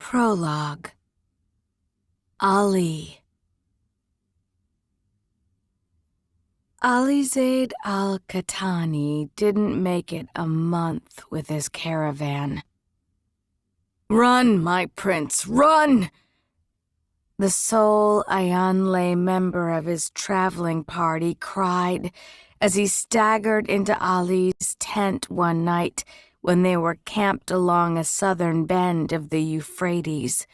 Prologue. Ali. Alizade al-Qahtani didn't make it a month with his caravan. "Run, my prince, run!" The sole Ayanle member of his traveling party cried as he staggered into Ali's tent one night when they were camped along a southern bend of the Euphrates.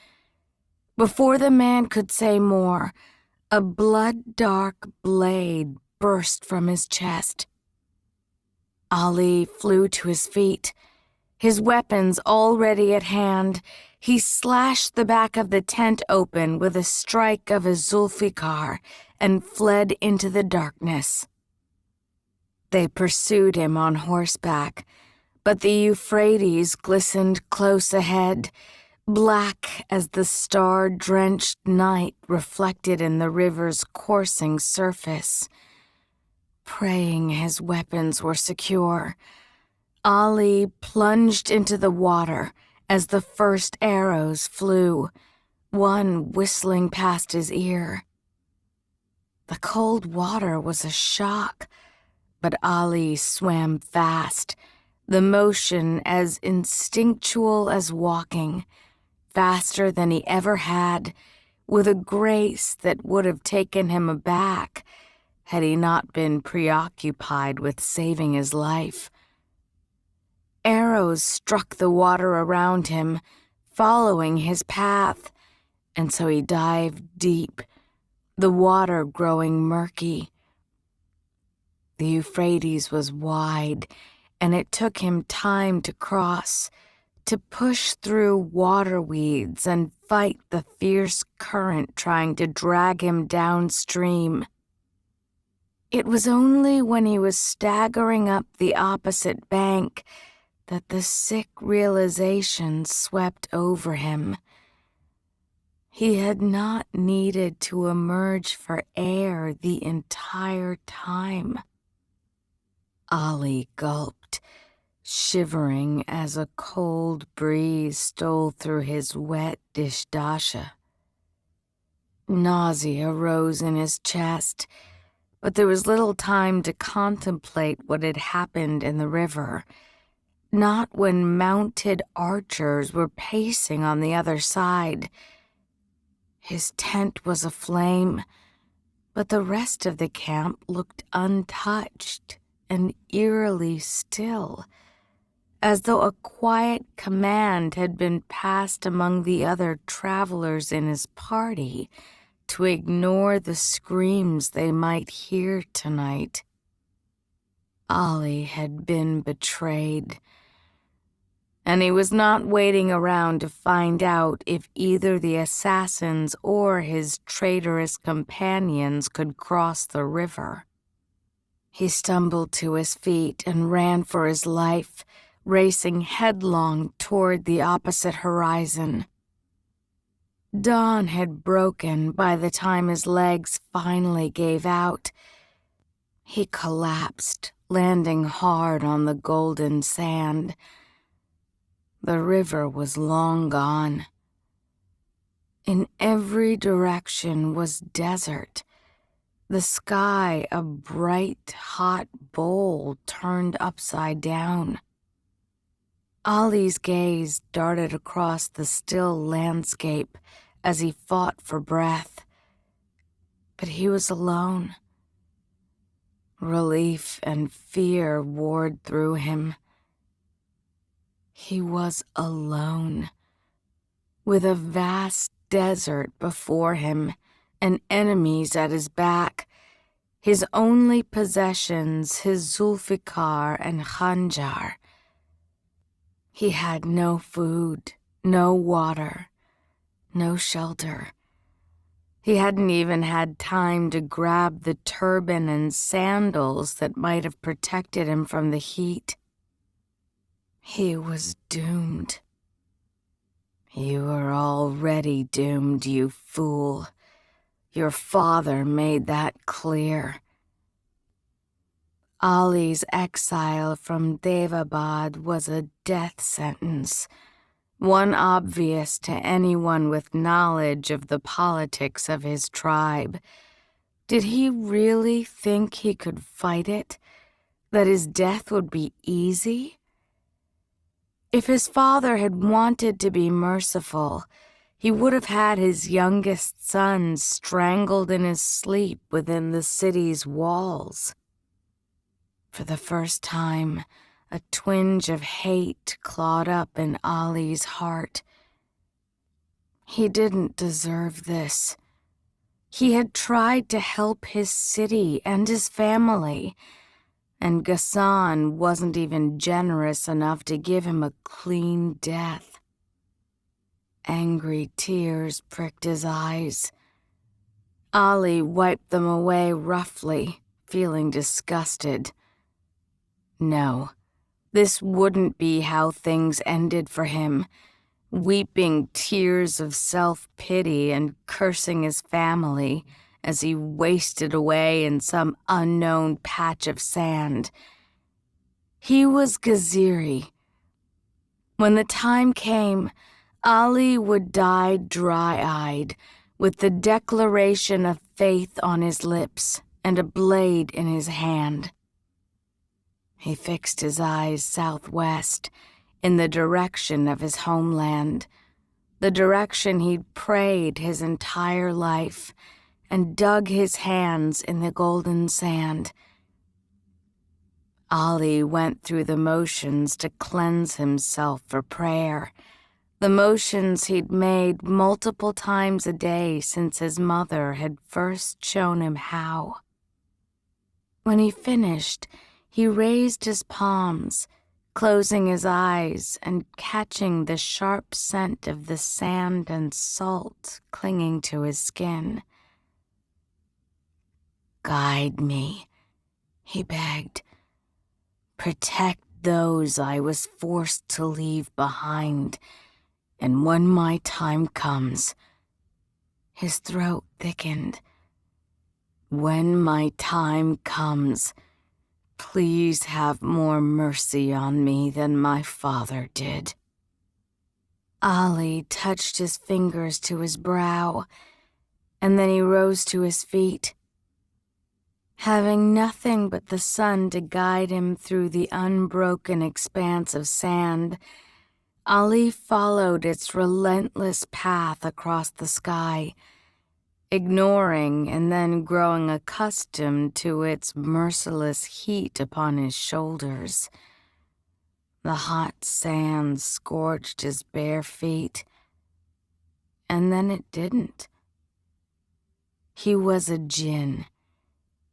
Before the man could say more, a blood-dark blade burst from his chest. Ali flew to his feet. His weapons already at hand, he slashed the back of the tent open with a strike of his Zulfikar and fled into the darkness. They pursued him on horseback, but the Euphrates glistened close ahead, black as the star-drenched night reflected in the river's coursing surface. Praying his weapons were secure, Ali plunged into the water as the first arrows flew, one whistling past his ear. The cold water was a shock, but Ali swam fast, the motion as instinctual as walking, faster than he ever had, with a grace that would have taken him aback had he not been preoccupied with saving his life. Arrows struck the water around him, following his path, and so he dived deep, the water growing murky. The Euphrates was wide, and it took him time to cross, to push through water weeds and fight the fierce current trying to drag him downstream. It was only when he was staggering up the opposite bank that the sick realization swept over him. He had not needed to emerge for air the entire time. Ali gulped, shivering as a cold breeze stole through his wet dishdasha. Nausea rose in his chest, but there was little time to contemplate what had happened in the river, not when mounted archers were pacing on the other side. His tent was aflame, but the rest of the camp looked untouched and eerily still, as though a quiet command had been passed among the other travelers in his party to ignore the screams they might hear tonight. Ali had been betrayed, and he was not waiting around to find out if either the assassins or his traitorous companions could cross the river. He stumbled to his feet and ran for his life, racing headlong toward the opposite horizon. Dawn had broken by the time his legs finally gave out. He collapsed, landing hard on the golden sand. The river was long gone. In every direction was desert, the sky a bright, hot bowl turned upside down. Ali's gaze darted across the still landscape as he fought for breath. But he was alone. Relief and fear warred through him. He was alone, with a vast desert before him and enemies at his back, his only possessions his Zulfikar and Khanjar. He had no food, no water, no shelter. He hadn't even had time to grab the turban and sandals that might have protected him from the heat. He was doomed. You were already doomed, you fool. Your father made that clear. Ali's exile from Daevabad was a death sentence, one obvious to anyone with knowledge of the politics of his tribe. Did he really think he could fight it? That his death would be easy? If his father had wanted to be merciful, he would have had his youngest son strangled in his sleep within the city's walls. For the first time, a twinge of hate clawed up in Ali's heart. He didn't deserve this. He had tried to help his city and his family, and Ghassan wasn't even generous enough to give him a clean death. Angry tears pricked his eyes. Ali wiped them away roughly, feeling disgusted. No, this wouldn't be how things ended for him, weeping tears of self-pity and cursing his family as he wasted away in some unknown patch of sand. He was Gaziri. When the time came, Ali would die dry-eyed, with the declaration of faith on his lips and a blade in his hand. He fixed his eyes southwest, in the direction of his homeland, the direction he'd prayed his entire life, and dug his hands in the golden sand. Ali went through the motions to cleanse himself for prayer, the motions he'd made multiple times a day since his mother had first shown him how. When he finished, he raised his palms, closing his eyes and catching the sharp scent of the sand and salt clinging to his skin. "Guide me," he begged. "Protect those I was forced to leave behind, and when my time comes..." His throat thickened. "When my time comes, please have more mercy on me than my father did." Ali touched his fingers to his brow, and then he rose to his feet. Having nothing but the sun to guide him through the unbroken expanse of sand, Ali followed its relentless path across the sky, ignoring and then growing accustomed to its merciless heat upon his shoulders. The hot sand scorched his bare feet, and then it didn't. He was a djinn,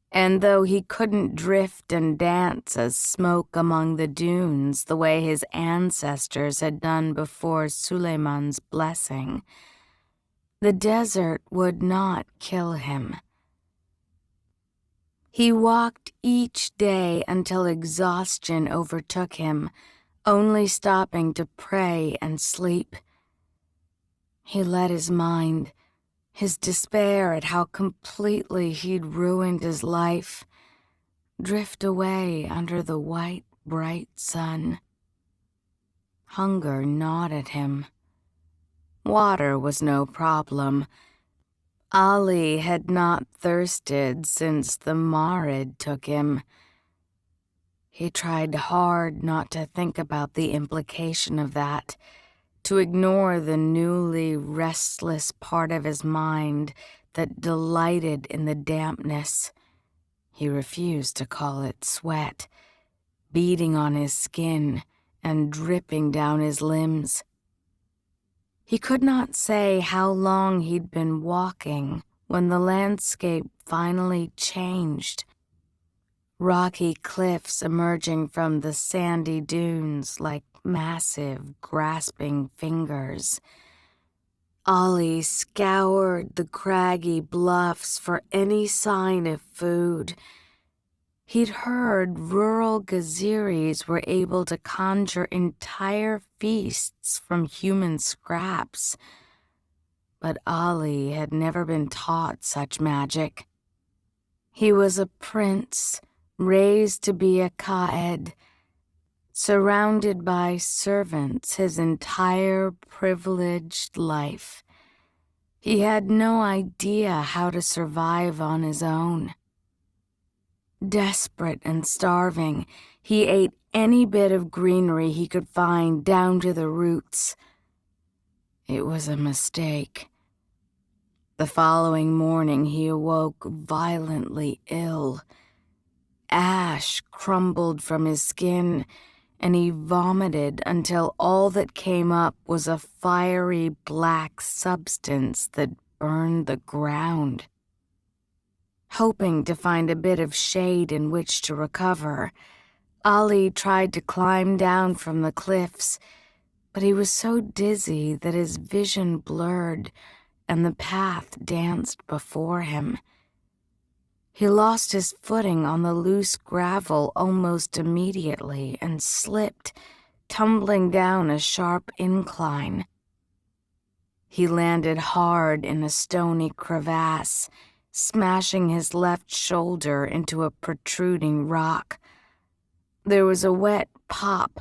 and though he couldn't drift and dance as smoke among the dunes the way his ancestors had done before Suleiman's blessing, the desert would not kill him. He walked each day until exhaustion overtook him, only stopping to pray and sleep. He let his mind, his despair at how completely he'd ruined his life, drift away under the white, bright sun. Hunger gnawed at him. Water was no problem. Ali had not thirsted since the Marid took him. He tried hard not to think about the implication of that, to ignore the newly restless part of his mind that delighted in the dampness. He refused to call it sweat, beating on his skin and dripping down his limbs. He could not say how long he'd been walking when the landscape finally changed. Rocky cliffs emerging from the sandy dunes like massive, grasping fingers. Ali scoured the craggy bluffs for any sign of food. He'd heard rural Gaziris were able to conjure entire feasts from human scraps, but Ali had never been taught such magic. He was a prince, raised to be a Qaed, surrounded by servants his entire privileged life. He had no idea how to survive on his own. Desperate and starving, he ate any bit of greenery he could find down to the roots. It was a mistake. The following morning he awoke violently ill. Ash crumbled from his skin, and he vomited until all that came up was a fiery black substance that burned the ground. Hoping to find a bit of shade in which to recover, Ali tried to climb down from the cliffs, but he was so dizzy that his vision blurred and the path danced before him. He lost his footing on the loose gravel almost immediately and slipped, tumbling down a sharp incline. He landed hard in a stony crevasse, smashing his left shoulder into a protruding rock. There was a wet pop,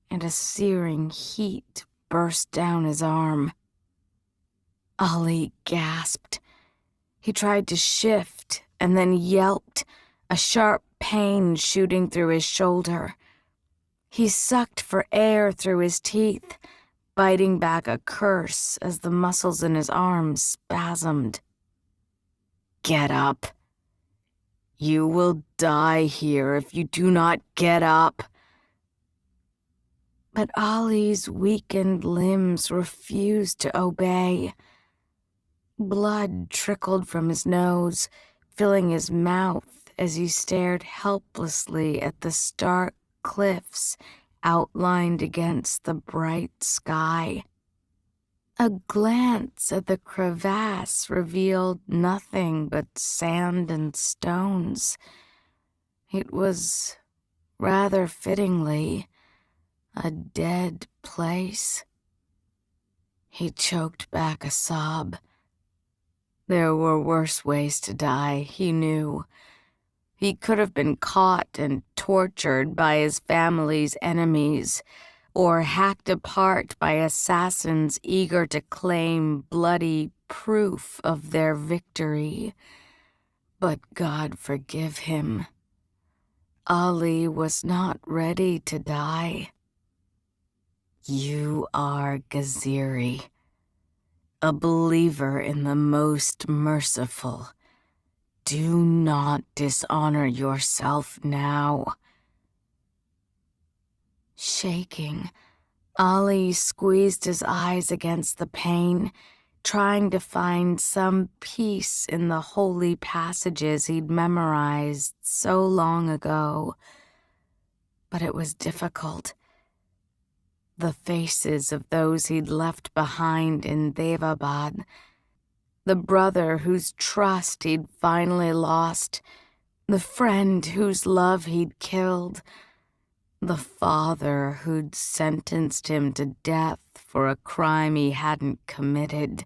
and a searing heat burst down his arm. Ali gasped. He tried to shift and then yelped, a sharp pain shooting through his shoulder. He sucked for air through his teeth, biting back a curse as the muscles in his arms spasmed. "Get up. You will die here if you do not get up." But Ali's weakened limbs refused to obey. Blood trickled from his nose, filling his mouth as he stared helplessly at the stark cliffs outlined against the bright sky. A glance at the crevasse revealed nothing but sand and stones. It was, rather fittingly, a dead place. He choked back a sob. There were worse ways to die, he knew. He could have been caught and tortured by his family's enemies, or hacked apart by assassins eager to claim bloody proof of their victory. But God forgive him. Ali was not ready to die. "You are Gaziri, a believer in the most merciful. Do not dishonor yourself now." Shaking, Ali squeezed his eyes against the pain, trying to find some peace in the holy passages he'd memorized so long ago. But it was difficult. The faces of those he'd left behind in Daevabad, the brother whose trust he'd finally lost, the friend whose love he'd killed, the father who'd sentenced him to death for a crime he hadn't committed,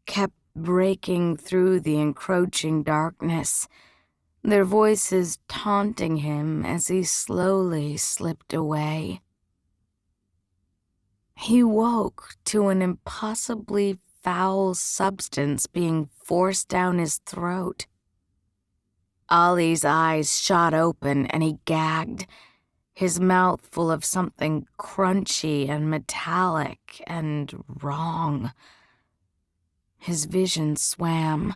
kept breaking through the encroaching darkness, their voices taunting him as he slowly slipped away. He woke to an impossibly foul substance being forced down his throat. Ali's eyes shot open and he gagged, his mouth full of something crunchy and metallic and wrong. His vision swam,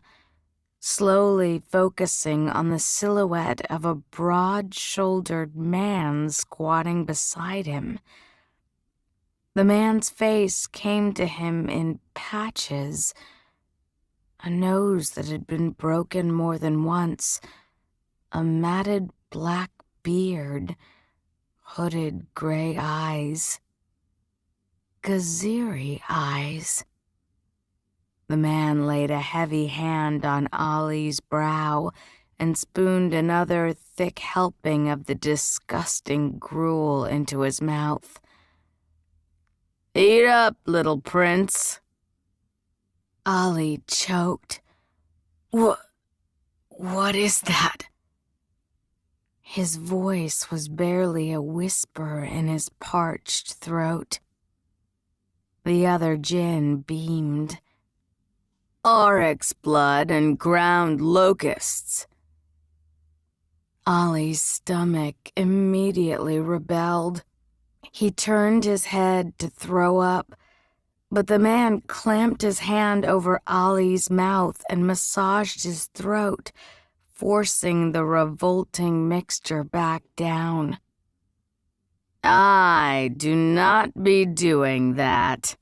slowly focusing on the silhouette of a broad-shouldered man squatting beside him. The man's face came to him in patches, a nose that had been broken more than once, a matted black beard, hooded gray eyes. Gaziri eyes. The man laid a heavy hand on Ali's brow and spooned another thick helping of the disgusting gruel into his mouth. "Eat up, little prince." Ali choked. What is that?" His voice was barely a whisper in his parched throat. The other djinn beamed. Oryx blood and ground locusts. Ollie's stomach immediately rebelled. He turned his head to throw up, but the man clamped his hand over Ollie's mouth and massaged his throat, forcing the revolting mixture back down. I do not be doing that.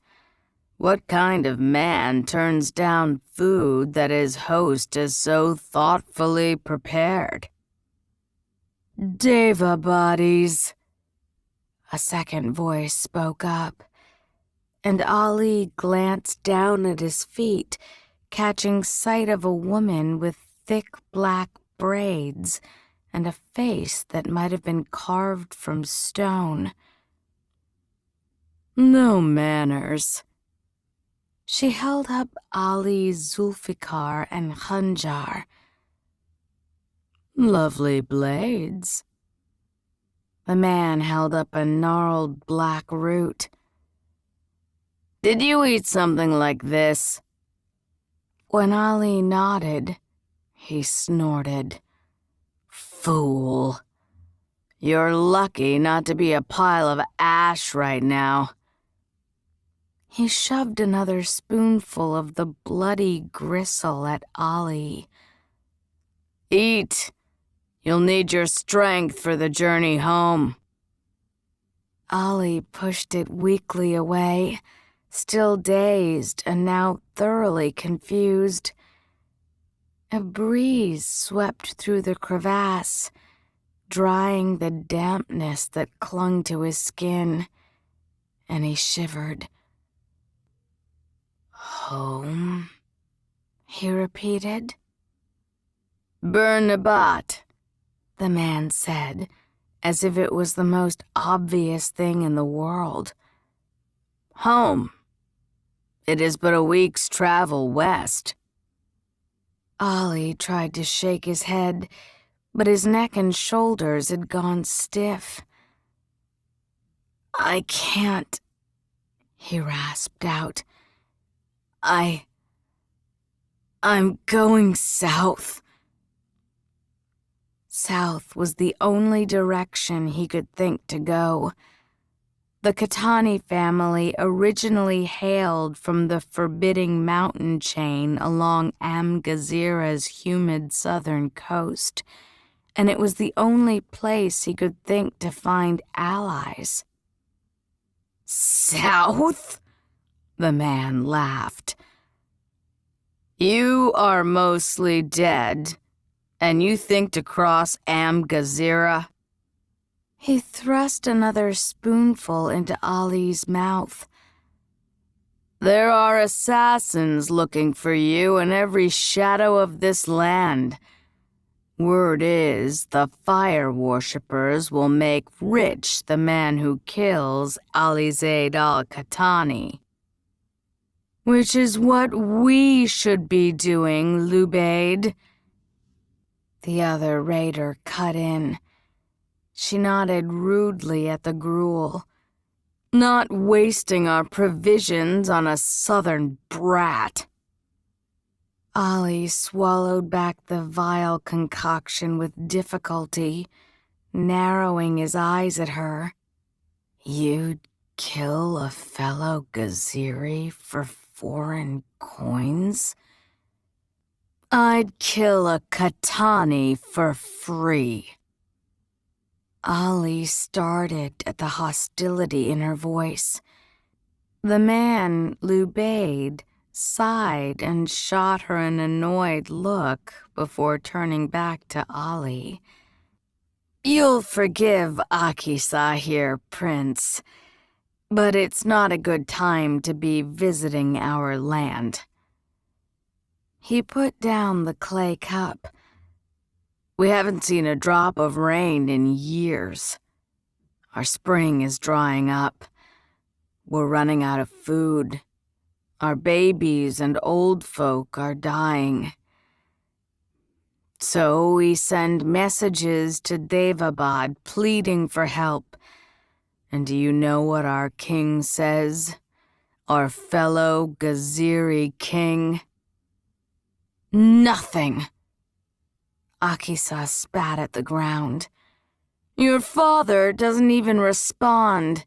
What kind of man turns down food that his host has so thoughtfully prepared? Daevabadis, a second voice spoke up, and Ollie glanced down at his feet, catching sight of a woman with thick black braids and a face that might have been carved from stone. No manners. She held up Ali's Zulfikar and Khanjar. Lovely blades. The man held up a gnarled black root. Did you eat something like this? When Ali nodded, he snorted. Fool. You're lucky not to be a pile of ash right now. He shoved another spoonful of the bloody gristle at Ali. Eat. You'll need your strength for the journey home. Ali pushed it weakly away, still dazed and now thoroughly confused. A breeze swept through the crevasse, drying the dampness that clung to his skin, and he shivered. Home, he repeated. Bernabat, the man said, as if it was the most obvious thing in the world. Home. It is but a week's travel west. Ollie tried to shake his head, but his neck and shoulders had gone stiff. I can't, he rasped out. I'm going south. South was the only direction he could think to go. The Khatani family originally hailed from the forbidding mountain chain along Am-Gezira's humid southern coast, and it was the only place he could think to find allies. South? The man laughed. You are mostly dead, and you think to cross Am-Gezira? He thrust another spoonful into Ali's mouth. There are assassins looking for you in every shadow of this land. Word is, the fire worshippers will make rich the man who kills Ali Zaid al-Khatani. Which is what we should be doing, Lubaid. The other raider cut in. She nodded rudely at the gruel. Not wasting our provisions on a southern brat. Ollie swallowed back the vile concoction with difficulty, narrowing his eyes at her. You'd kill a fellow Gaziri for foreign coins? I'd kill a Khatani for free. Ollie started at the hostility in her voice. The man, Lubaid, sighed and shot her an annoyed look before turning back to Ollie. You'll forgive Akisa here, Prince, but it's not a good time to be visiting our land. He put down the clay cup. We haven't seen a drop of rain in years. Our spring is drying up. We're running out of food. Our babies and old folk are dying. So we send messages to Daevabad pleading for help. And do you know what our king says? Our fellow Gaziri king? Nothing. Akisa spat at the ground. Your father doesn't even respond.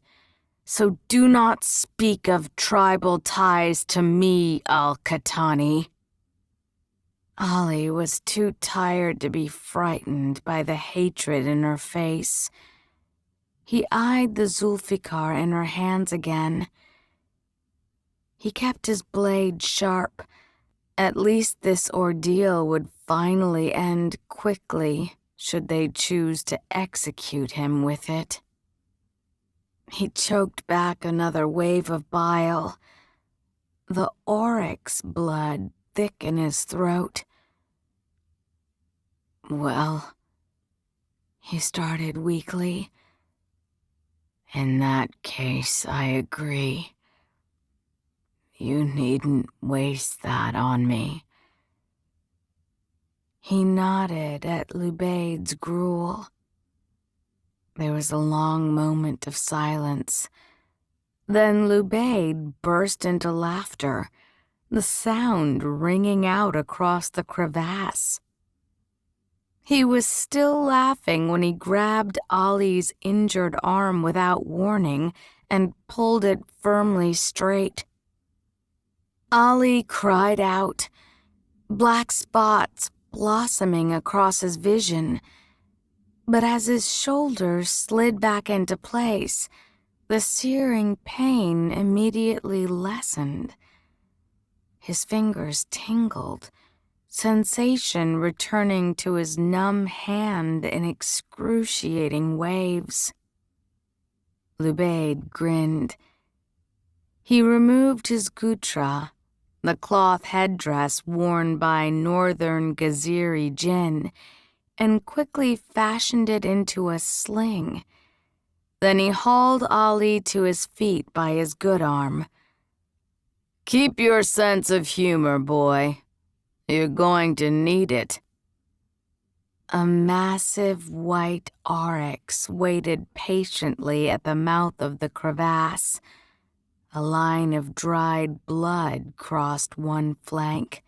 So do not speak of tribal ties to me, Al-Qatani. Ali was too tired to be frightened by the hatred in her face. He eyed the Zulfikar in her hands again. He kept his blade sharp. At least this ordeal would finally end quickly, should they choose to execute him with it. He choked back another wave of bile. The oryx blood thick in his throat. Well, he started weakly. In that case, I agree. You needn't waste that on me. He nodded at Lubaid's gruel. There was a long moment of silence. Then Lubaid burst into laughter, the sound ringing out across the crevasse. He was still laughing when he grabbed Ali's injured arm without warning and pulled it firmly straight. Ali cried out, black spots blossoming across his vision. But as his shoulders slid back into place, the searing pain immediately lessened. His fingers tingled, sensation returning to his numb hand in excruciating waves. Lubaid grinned. He removed his gutra, the cloth headdress worn by northern Gaziri djinn, and quickly fashioned it into a sling. Then he hauled Ali to his feet by his good arm. Keep your sense of humor, boy. You're going to need it. A massive white oryx waited patiently at the mouth of the crevasse. A line of dried blood crossed one flank.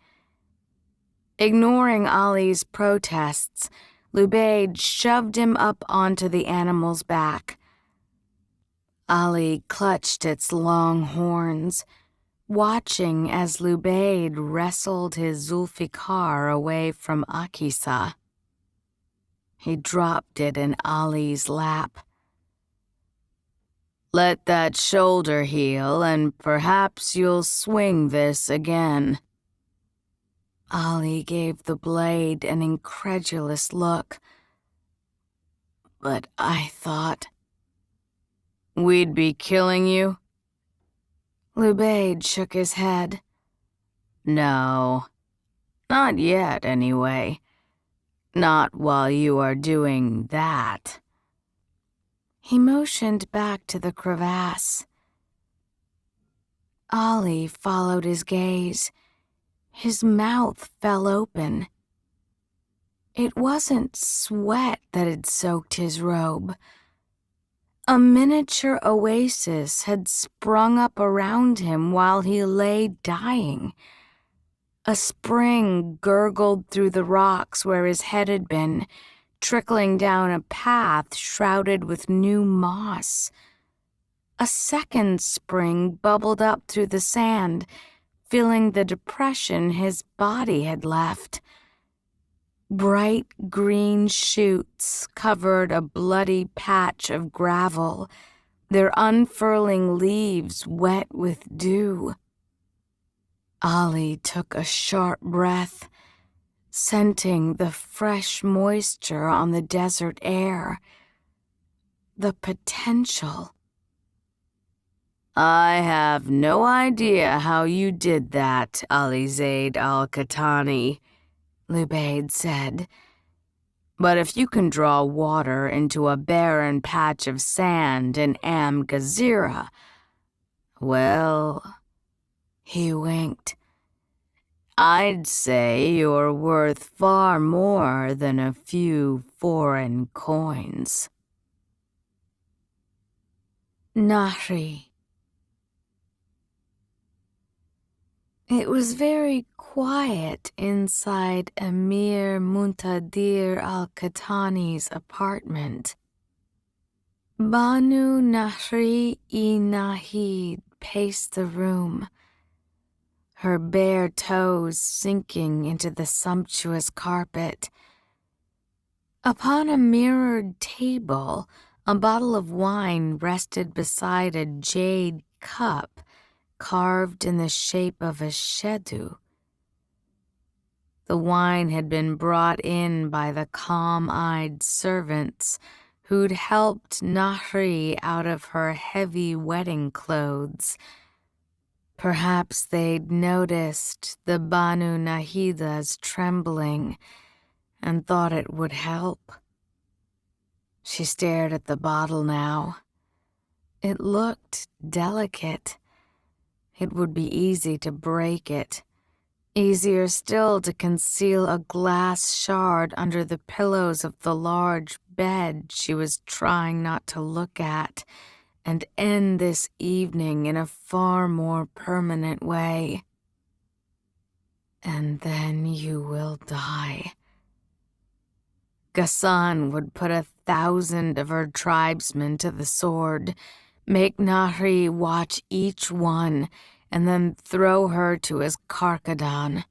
Ignoring Ali's protests, Lubaid shoved him up onto the animal's back. Ali clutched its long horns, watching as Lubaid wrestled his Zulfikar away from Akisa. He dropped it in Ali's lap. Let that shoulder heal, and perhaps you'll swing this again. Ali gave the blade an incredulous look. But I thought... We'd be killing you? Lubaid shook his head. No, not yet anyway. Not while you are doing that. He motioned back to the crevasse. Ali followed his gaze. His mouth fell open. It wasn't sweat that had soaked his robe. A miniature oasis had sprung up around him while he lay dying. A spring gurgled through the rocks where his head had been, trickling down a path shrouded with new moss. A second spring bubbled up through the sand, filling the depression his body had left. Bright green shoots covered a bloody patch of gravel, their unfurling leaves wet with dew. Ali took a sharp breath, scenting the fresh moisture on the desert air. The potential. I have no idea how you did that, Ali Zaid al-Qatani, Lubaid said. But if you can draw water into a barren patch of sand in Am Gazira, well, he winked. I'd say you're worth far more than a few foreign coins. Nahri. It was very quiet inside Emir Muntadir al-Qahtani's apartment. Banu Nahri-i-Nahid paced the room, her bare toes sinking into the sumptuous carpet. Upon a mirrored table, a bottle of wine rested beside a jade cup carved in the shape of a shedu. The wine had been brought in by the calm-eyed servants who'd helped Nahri out of her heavy wedding clothes. Perhaps they'd noticed the Banu Nahida's trembling and thought it would help. She stared at the bottle now. It looked delicate. It would be easy to break it. Easier still to conceal a glass shard under the pillows of the large bed she was trying not to look at, and end this evening in a far more permanent way. And then you will die. Ghassan would put 1,000 of her tribesmen to the sword, make Nahri watch each one, and then throw her to his Karkadan.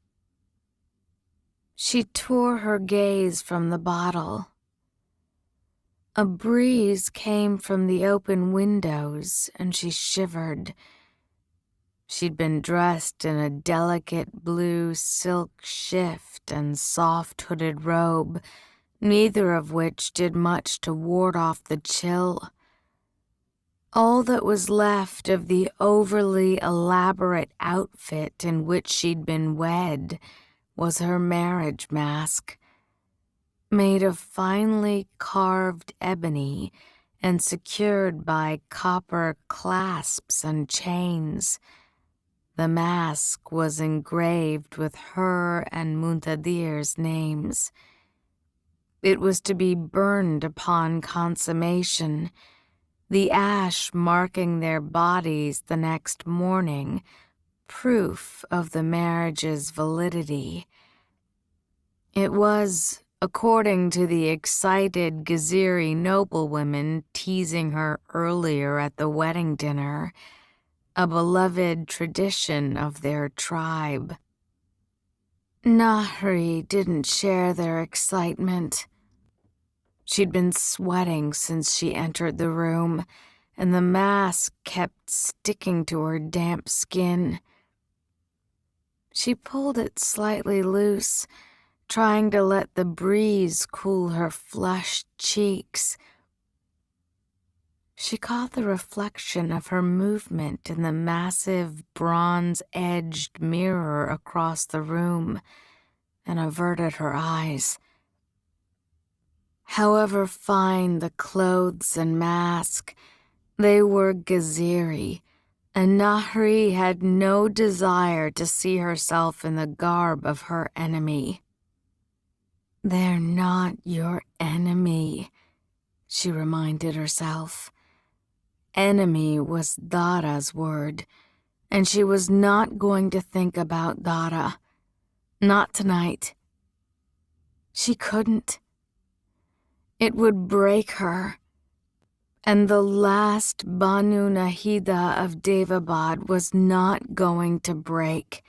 She tore her gaze from the bottle. A breeze came from the open windows, and she shivered. She'd been dressed in a delicate blue silk shift and soft hooded robe, neither of which did much to ward off the chill. All that was left of the overly elaborate outfit in which she'd been wed was her marriage mask, made of finely carved ebony and secured by copper clasps and chains. The mask was engraved with her and Muntadir's names. It was to be burned upon consummation, the ash marking their bodies the next morning, proof of the marriage's validity. It was, according to the excited Ghaziri noblewomen teasing her earlier at the wedding dinner, a beloved tradition of their tribe. Nahri didn't share their excitement. She'd been sweating since she entered the room, and the mask kept sticking to her damp skin. She pulled it slightly loose, trying to let the breeze cool her flushed cheeks. She caught the reflection of her movement in the massive bronze-edged mirror across the room and averted her eyes. However fine the clothes and mask, they were Ghaziri, and Nahri had no desire to see herself in the garb of her enemy. "They're not your enemy," she reminded herself. Enemy was Dara's word, and she was not going to think about Dara. Not tonight. She couldn't. It would break her. And the last Banu Nahida of Daevabad was not going to break.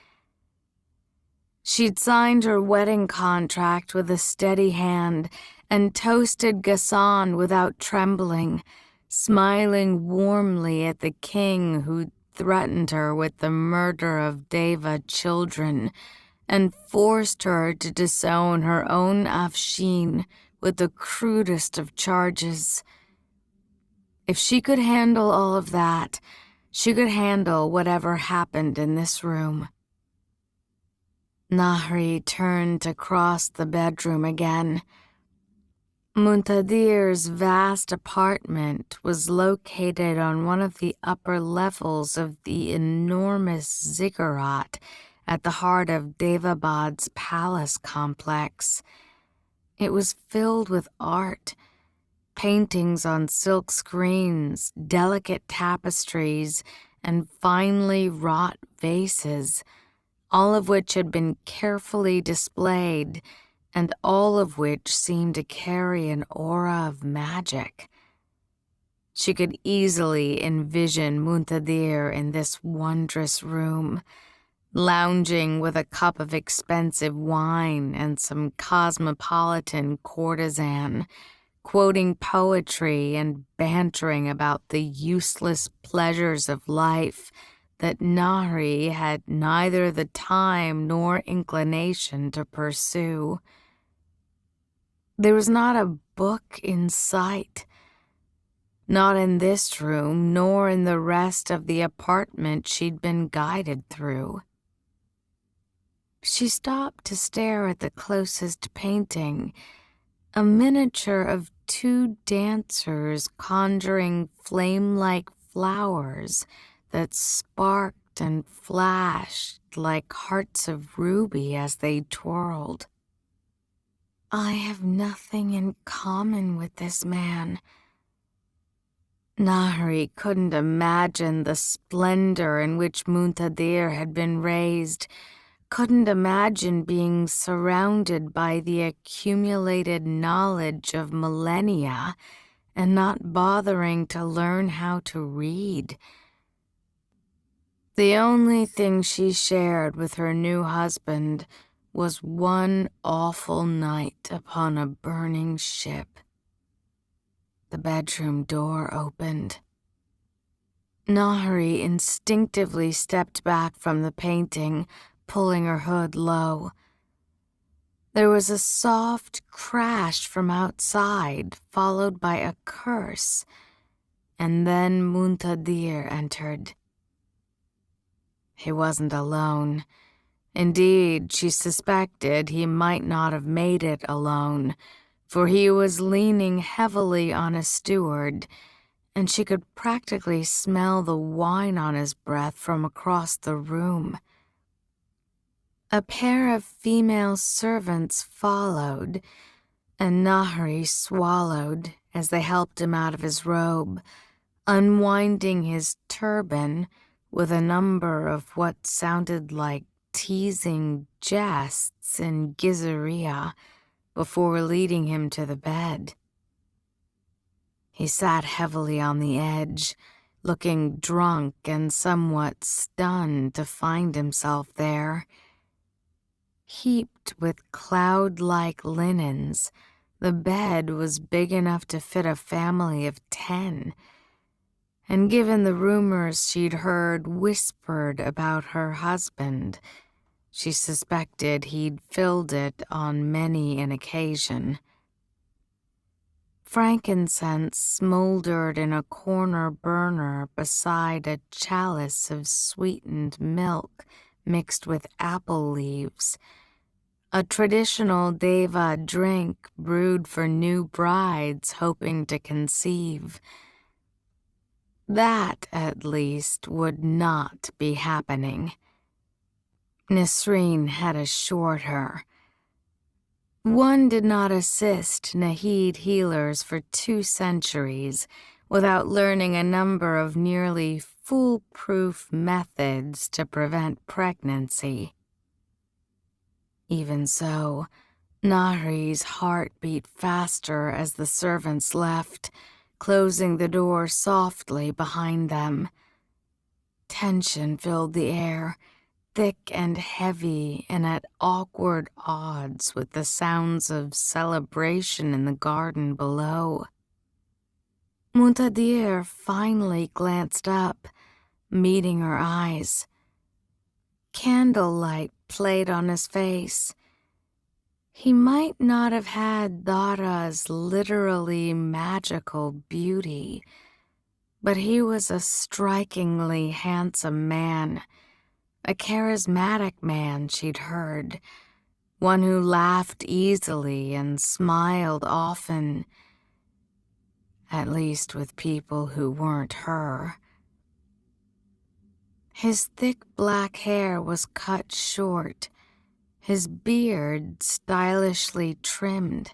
She'd signed her wedding contract with a steady hand and toasted Ghassan without trembling, smiling warmly at the king who'd threatened her with the murder of Deva children and forced her to disown her own Afshin with the crudest of charges. If she could handle all of that, she could handle whatever happened in this room. Nahri turned to cross the bedroom again. Muntadir's vast apartment was located on one of the upper levels of the enormous ziggurat at the heart of Daevabad's palace complex. It was filled with art, paintings on silk screens, delicate tapestries, and finely wrought vases, all of which had been carefully displayed, and all of which seemed to carry an aura of magic. She could easily envision Muntadir in this wondrous room, lounging with a cup of expensive wine and some cosmopolitan courtesan, quoting poetry and bantering about the useless pleasures of life that Nahri had neither the time nor inclination to pursue. There was not a book in sight, not in this room nor in the rest of the apartment she'd been guided through. She stopped to stare at the closest painting, a miniature of two dancers conjuring flame-like flowers that sparked and flashed like hearts of ruby as they twirled. I have nothing in common with this man. Nahri couldn't imagine the splendor in which Muntadir had been raised, couldn't imagine being surrounded by the accumulated knowledge of millennia and not bothering to learn how to read. The only thing she shared with her new husband was one awful night upon a burning ship. The bedroom door opened. Nahri instinctively stepped back from the painting, pulling her hood low. There was a soft crash from outside, followed by a curse, and then Muntadir entered. He wasn't alone. Indeed, she suspected he might not have made it alone, for he was leaning heavily on a steward, and she could practically smell the wine on his breath from across the room. A pair of female servants followed, and Nahri swallowed as they helped him out of his robe, unwinding his turban with a number of what sounded like teasing jests in Gizaria before leading him to the bed. He sat heavily on the edge, looking drunk and somewhat stunned to find himself there. Heaped with cloud-like linens, the bed was big enough to fit a family of 10, and given the rumors she'd heard whispered about her husband, she suspected he'd filled it on many an occasion. Frankincense smoldered in a corner burner beside a chalice of sweetened milk mixed with apple leaves, a traditional Deva drink brewed for new brides hoping to conceive. That, at least, would not be happening. Nisreen had assured her. One did not assist Nahid healers for 2 centuries without learning a number of nearly foolproof methods to prevent pregnancy. Even so, Nahri's heart beat faster as the servants left, closing the door softly behind them. Tension filled the air, thick and heavy and at awkward odds with the sounds of celebration in the garden below. Muntadir finally glanced up, meeting her eyes. Candlelight played on his face. He might not have had Dara's literally magical beauty, but he was a strikingly handsome man, a charismatic man she'd heard, one who laughed easily and smiled often, at least with people who weren't her. His thick black hair was cut short, his beard stylishly trimmed.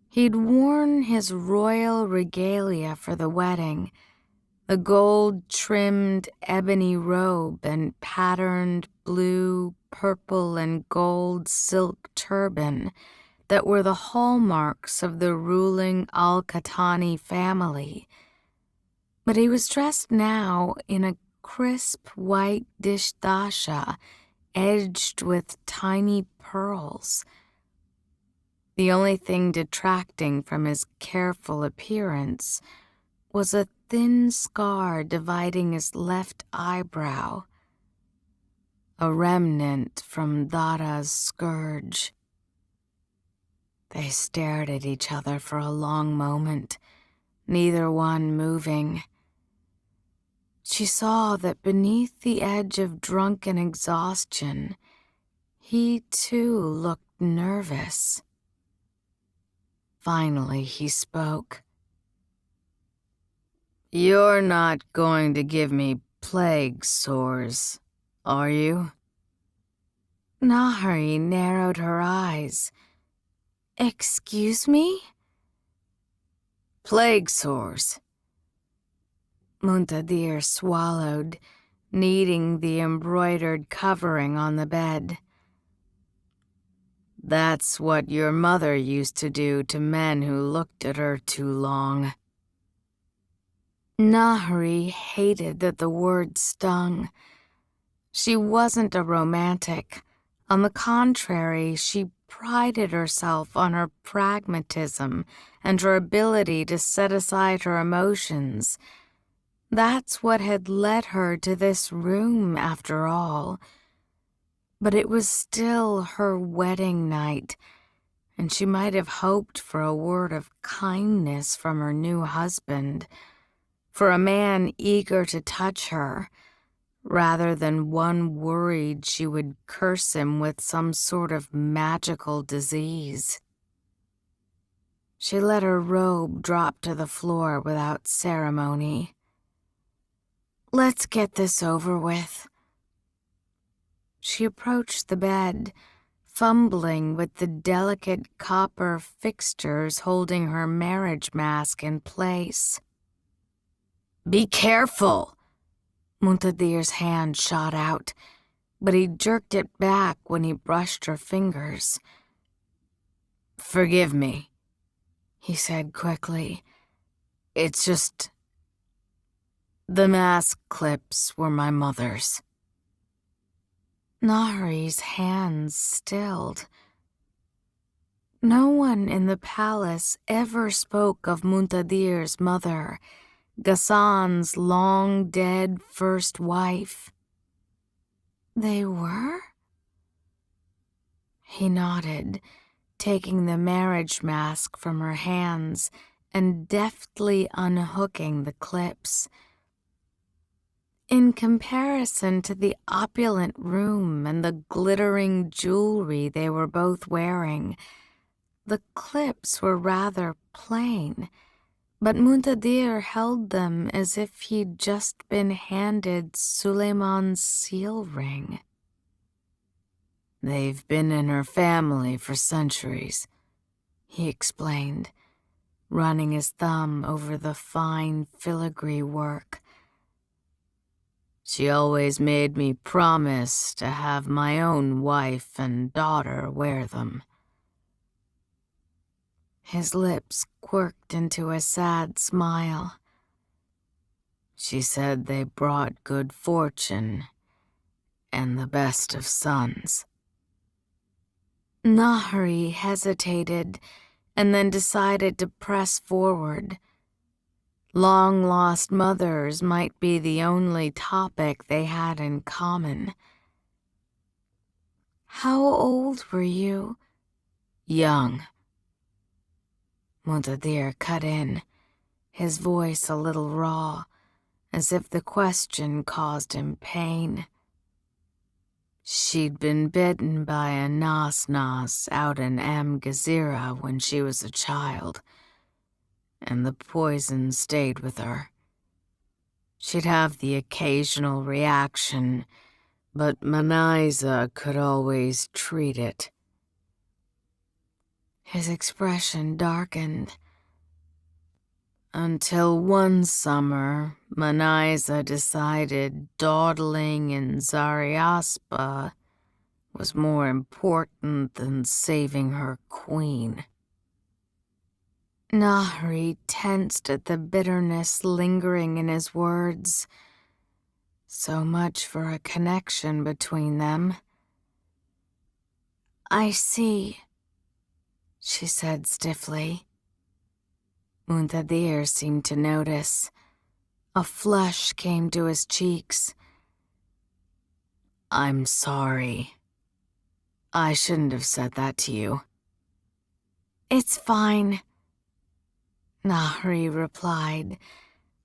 He'd worn his royal regalia for the wedding, the gold-trimmed ebony robe and patterned blue, purple, and gold silk turban that were the hallmarks of the ruling Al-Qahtani family. But he was dressed now in a crisp white dishdasha edged with tiny pearls. The only thing detracting from his careful appearance was a thin scar dividing his left eyebrow, a remnant from Dara's scourge. They stared at each other for a long moment, neither one moving. She saw that beneath the edge of drunken exhaustion, he too looked nervous. Finally, he spoke. "You're not going to give me plague sores, are you?" Nahari narrowed her eyes. "Excuse me?" "Plague sores." Muntadir swallowed, kneading the embroidered covering on the bed. "That's what your mother used to do to men who looked at her too long." Nahari hated that the word stung. She wasn't a romantic. On the contrary, she prided herself on her pragmatism and her ability to set aside her emotions. That's what had led her to this room, after all. But it was still her wedding night, and she might have hoped for a word of kindness from her new husband, for a man eager to touch her, rather than one worried she would curse him with some sort of magical disease. She let her robe drop to the floor without ceremony. "Let's get this over with." She approached the bed, fumbling with the delicate copper fixtures holding her marriage mask in place. "Be careful!" Muntadir's hand shot out, but he jerked it back when he brushed her fingers. "Forgive me," he said quickly. "It's just... the mask clips were my mother's." Nahari's hands stilled. No one in the palace ever spoke of Muntadir's mother, Ghassan's long-dead first wife. "They were?" He nodded, taking the marriage mask from her hands and deftly unhooking the clips. In comparison to the opulent room and the glittering jewelry they were both wearing, the clips were rather plain, but Muntadir held them as if he'd just been handed Suleiman's seal ring. "They've been in her family for centuries," he explained, running his thumb over the fine filigree work. "She always made me promise to have my own wife and daughter wear them." His lips quirked into a sad smile. "She said they brought good fortune and the best of sons." Nahari hesitated and then decided to press forward. Long-lost mothers might be the only topic they had in common. "How old were you?" "Young." Muntadir cut in, his voice a little raw, as if the question caused him pain. "She'd been bitten by a nas out in Gezira when she was a child, and the poison stayed with her. She'd have the occasional reaction, but Manaiza could always treat it. His expression darkened. Until one summer, Manaiza decided dawdling in Zariaspa was more important than saving her queen. Nahri tensed at the bitterness lingering in his words. So much for a connection between them. "I see," she said stiffly. Muntadir seemed to notice. A flush came to his cheeks. "I'm sorry. I shouldn't have said that to you." "It's fine," Nahri replied,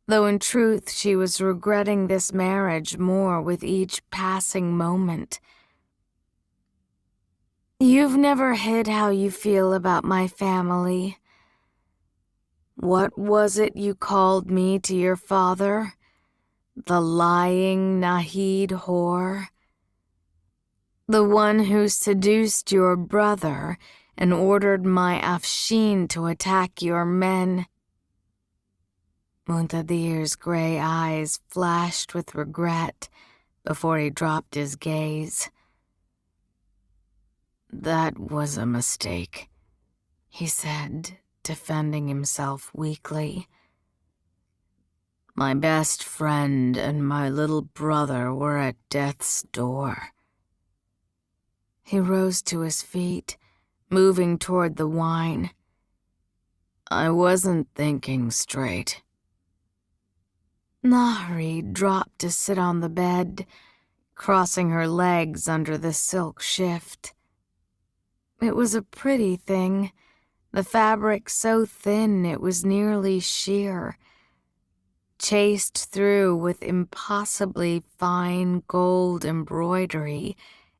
though in truth she was regretting this marriage more with each passing moment. "You've never hid how you feel about my family. What was it you called me to your father? The lying Nahid whore? The one who seduced your brother and ordered my Afshin to attack your men?" Muntadir's gray eyes flashed with regret before he dropped his gaze. "That was a mistake," he said, defending himself weakly. "My best friend and my little brother were at death's door." He rose to his feet, moving toward the wine. "I wasn't thinking straight." Nahri dropped to sit on the bed, crossing her legs under the silk shift. It was a pretty thing, the fabric so thin it was nearly sheer, chased through with impossibly fine gold embroidery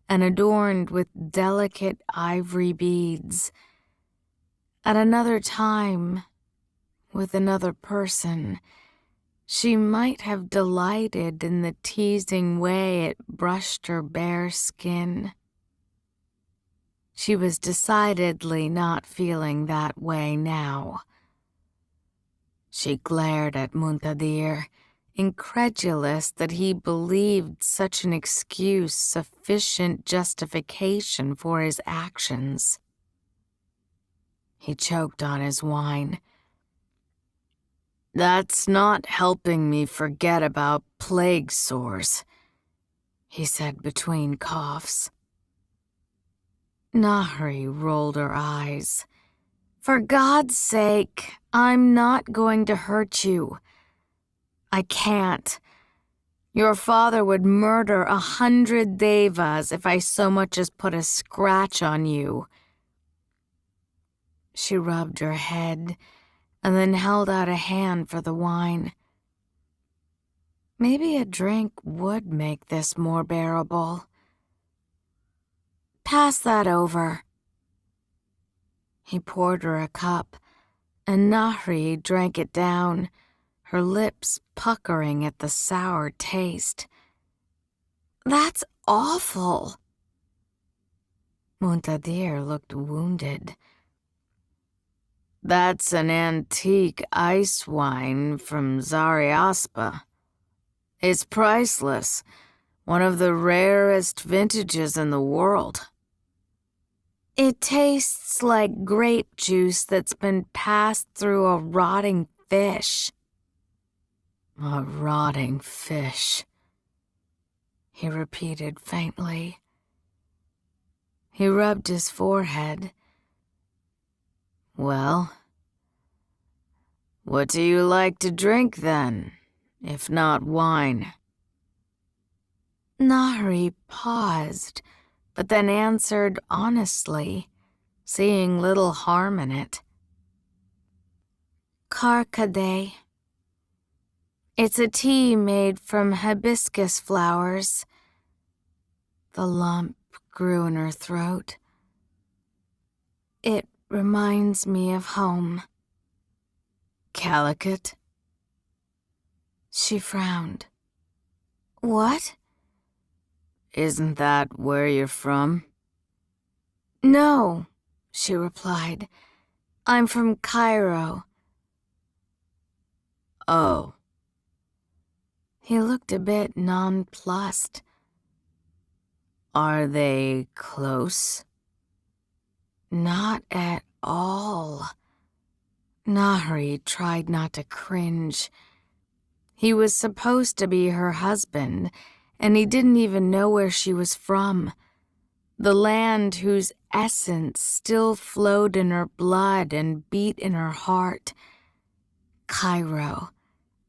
and adorned with delicate ivory beads. At another time, with another person, she might have delighted in the teasing way it brushed her bare skin. She was decidedly not feeling that way now. She glared at Muntadir, incredulous that he believed such an excuse sufficient justification for his actions. He choked on his wine. "That's not helping me forget about plague sores," he said between coughs. Nahri rolled her eyes. "For God's sake, I'm not going to hurt you. I can't. Your father would murder 100 devas if I so much as put a scratch on you." She rubbed her head and then held out a hand for the wine. Maybe a drink would make this more bearable. "Pass that over." He poured her a cup, and Nahri drank it down, her lips puckering at the sour taste. "That's awful." Muntadir looked wounded. "That's an antique ice wine from Zariaspa. It's priceless, one of the rarest vintages in the world." "It tastes like grape juice that's been passed through a rotting fish." "A rotting fish," he repeated faintly. He rubbed his forehead. "Well, what do you like to drink then, if not wine?" Nahri paused, but then answered honestly, seeing little harm in it. "Karkade. It's a tea made from hibiscus flowers." The lump grew in her throat. "It reminds me of home." "Calicut?" She frowned. What? Isn't that where you're from? No, she replied. I'm from Cairo. Oh. He looked a bit nonplussed. Are they close? Not at all. Nahri tried not to cringe. He was supposed to be her husband, and he didn't even know where she was from. The land whose essence still flowed in her blood and beat in her heart. Cairo,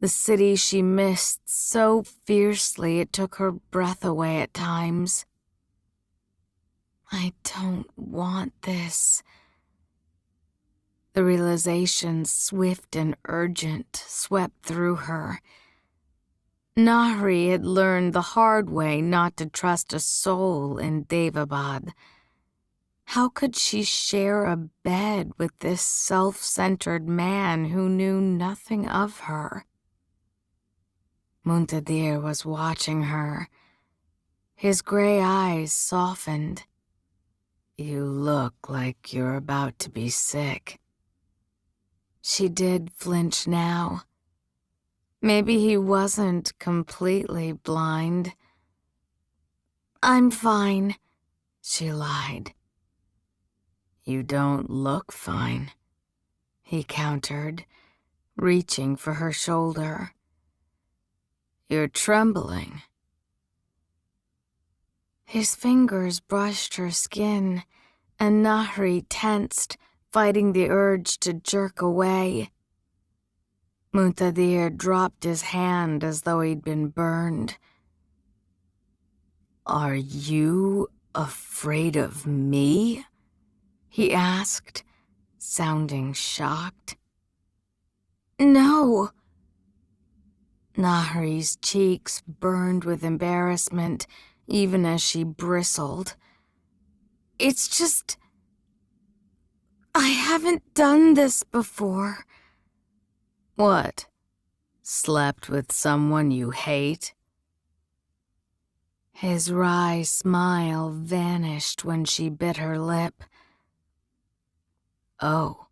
the city she missed so fiercely it took her breath away at times. I don't want this. The realization, swift and urgent, swept through her. Nahri had learned the hard way not to trust a soul in Daevabad. How could she share a bed with this self-centered man who knew nothing of her? Muntadir was watching her. His gray eyes softened. You look like you're about to be sick. She did flinch now. Maybe he wasn't completely blind. I'm fine, she lied. You don't look fine, he countered, reaching for her shoulder. You're trembling. His fingers brushed her skin, and Nahri tensed, fighting the urge to jerk away. Muntadir dropped his hand as though he'd been burned. Are you afraid of me? He asked, sounding shocked. No. Nahri's cheeks burned with embarrassment, even as she bristled. It's just... I haven't done this before. What? Slept with someone you hate? His wry smile vanished when she bit her lip. Oh,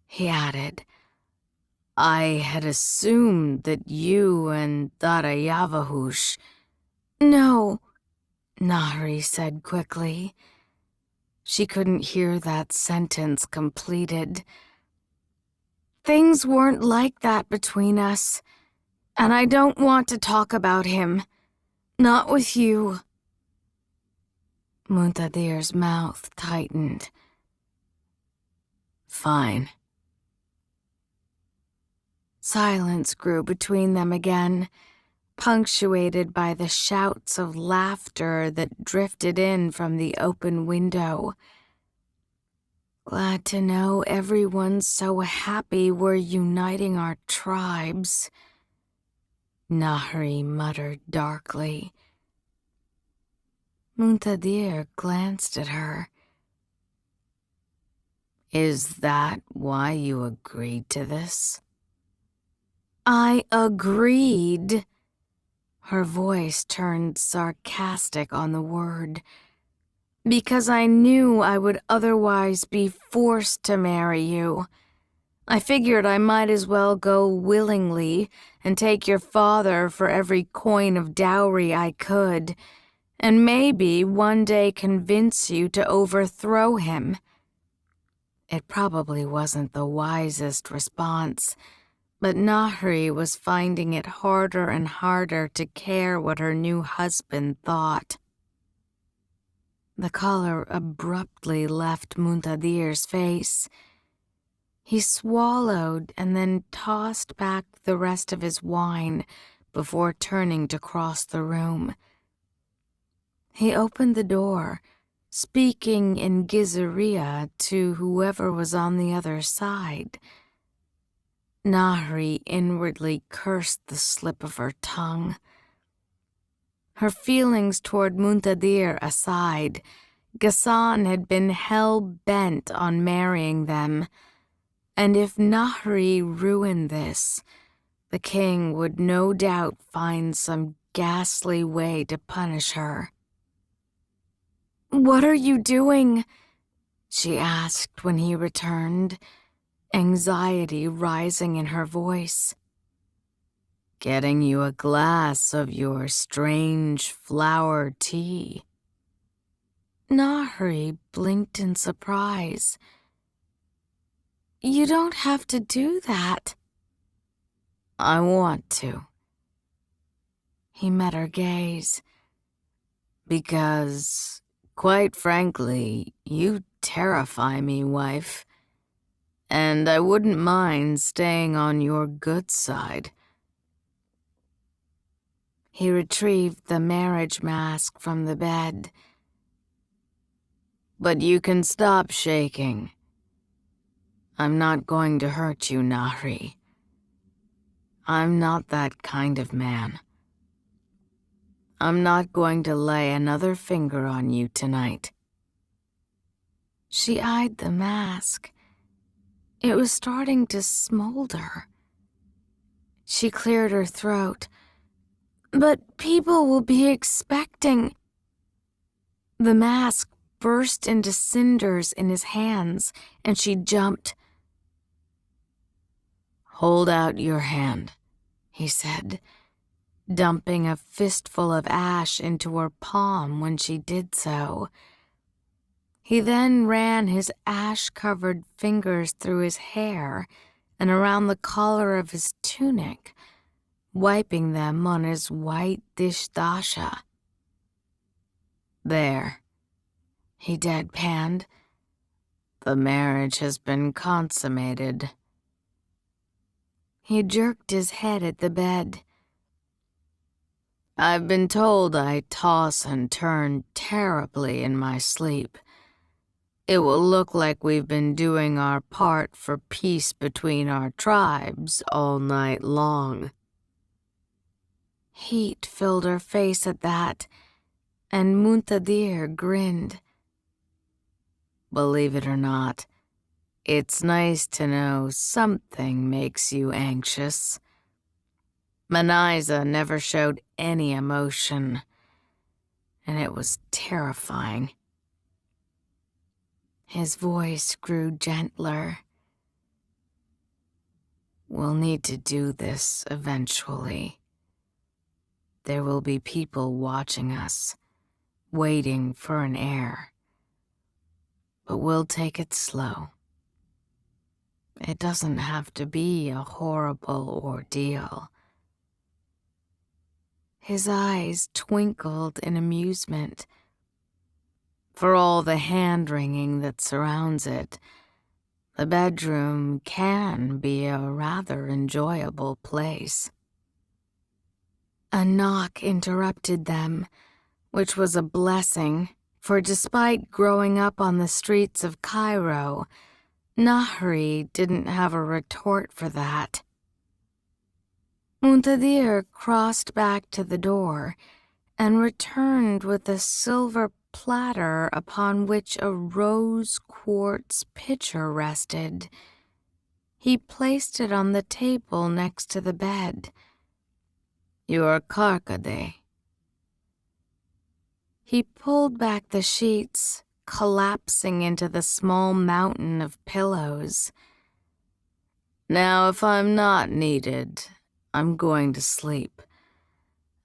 he added. I had assumed that you and Daevabad. No, Nahri said quickly. She couldn't hear that sentence completed. Things weren't like that between us, and I don't want to talk about him. Not with you. Muntadir's mouth tightened. Fine. Silence grew between them again, punctuated by the shouts of laughter that drifted in from the open window. Glad to know everyone's so happy we're uniting our tribes, Nahri muttered darkly. Muntadir glanced at her. Is that why you agreed to this? I agreed. Her voice turned sarcastic on the word. Because I knew I would otherwise be forced to marry you. I figured I might as well go willingly and take your father for every coin of dowry I could, and maybe one day convince you to overthrow him. It probably wasn't the wisest response, but Nahri was finding it harder and harder to care what her new husband thought. The color abruptly left Muntadir's face. He swallowed and then tossed back the rest of his wine before turning to cross the room. He opened the door, speaking in Gizaria to whoever was on the other side. Nahri inwardly cursed the slip of her tongue. Her feelings toward Muntadir aside, Ghassan had been hell-bent on marrying them. And if Nahri ruined this, the king would no doubt find some ghastly way to punish her. "What are you doing?" she asked when he returned, anxiety rising in her voice. "Getting you a glass of your strange flower tea." Nahri blinked in surprise. "You don't have to do that." "I want to." He met her gaze. "Because, quite frankly, you terrify me, wife. And I wouldn't mind staying on your good side." He retrieved the marriage mask from the bed. "But you can stop shaking. I'm not going to hurt you, Nahri. I'm not that kind of man. I'm not going to lay another finger on you tonight." She eyed the mask. It was starting to smolder. She cleared her throat. "But people will be expecting..." The mask burst into cinders in his hands, and she jumped. "Hold out your hand," he said, dumping a fistful of ash into her palm when she did so. He then ran his ash-covered fingers through his hair and around the collar of his tunic, wiping them on his white dishdasha. "There," he deadpanned. "The marriage has been consummated." He jerked his head at the bed. "I've been told I toss and turn terribly in my sleep. It will look like we've been doing our part for peace between our tribes all night long." Heat filled her face at that, and Muntadir grinned. "Believe it or not, it's nice to know something makes you anxious. Manaiza never showed any emotion, and it was terrifying." His voice grew gentler. "We'll need to do this eventually. There will be people watching us, waiting for an heir. But we'll take it slow. It doesn't have to be a horrible ordeal." His eyes twinkled in amusement. "For all the hand-wringing that surrounds it, the bedroom can be a rather enjoyable place." A knock interrupted them, which was a blessing, for despite growing up on the streets of Cairo, Nahri didn't have a retort for that. Muntadir crossed back to the door and returned with a silver platter upon which a rose quartz pitcher rested. He placed it on the table next to the bed. "Your carcade." He pulled back the sheets, collapsing into the small mountain of pillows. "Now, if I'm not needed, I'm going to sleep.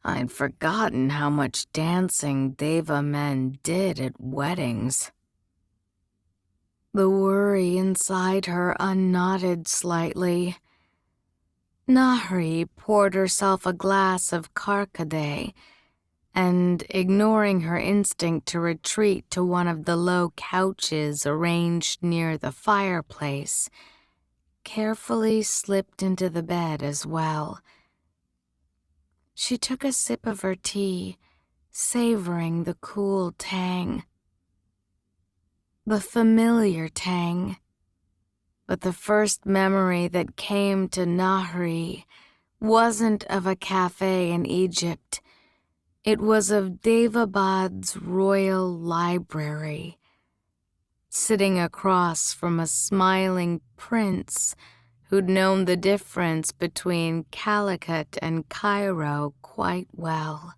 I'd forgotten how much dancing Deva men did at weddings." The worry inside her unknotted slightly. Nahri poured herself a glass of carcade, and, ignoring her instinct to retreat to one of the low couches arranged near the fireplace, carefully slipped into the bed as well. She took a sip of her tea, savoring the cool tang. The familiar tang. But the first memory that came to Nahri wasn't of a cafe in Egypt. It was of Daevabad's royal library. sitting across from a smiling prince who'd known the difference between Calicut and Cairo quite well.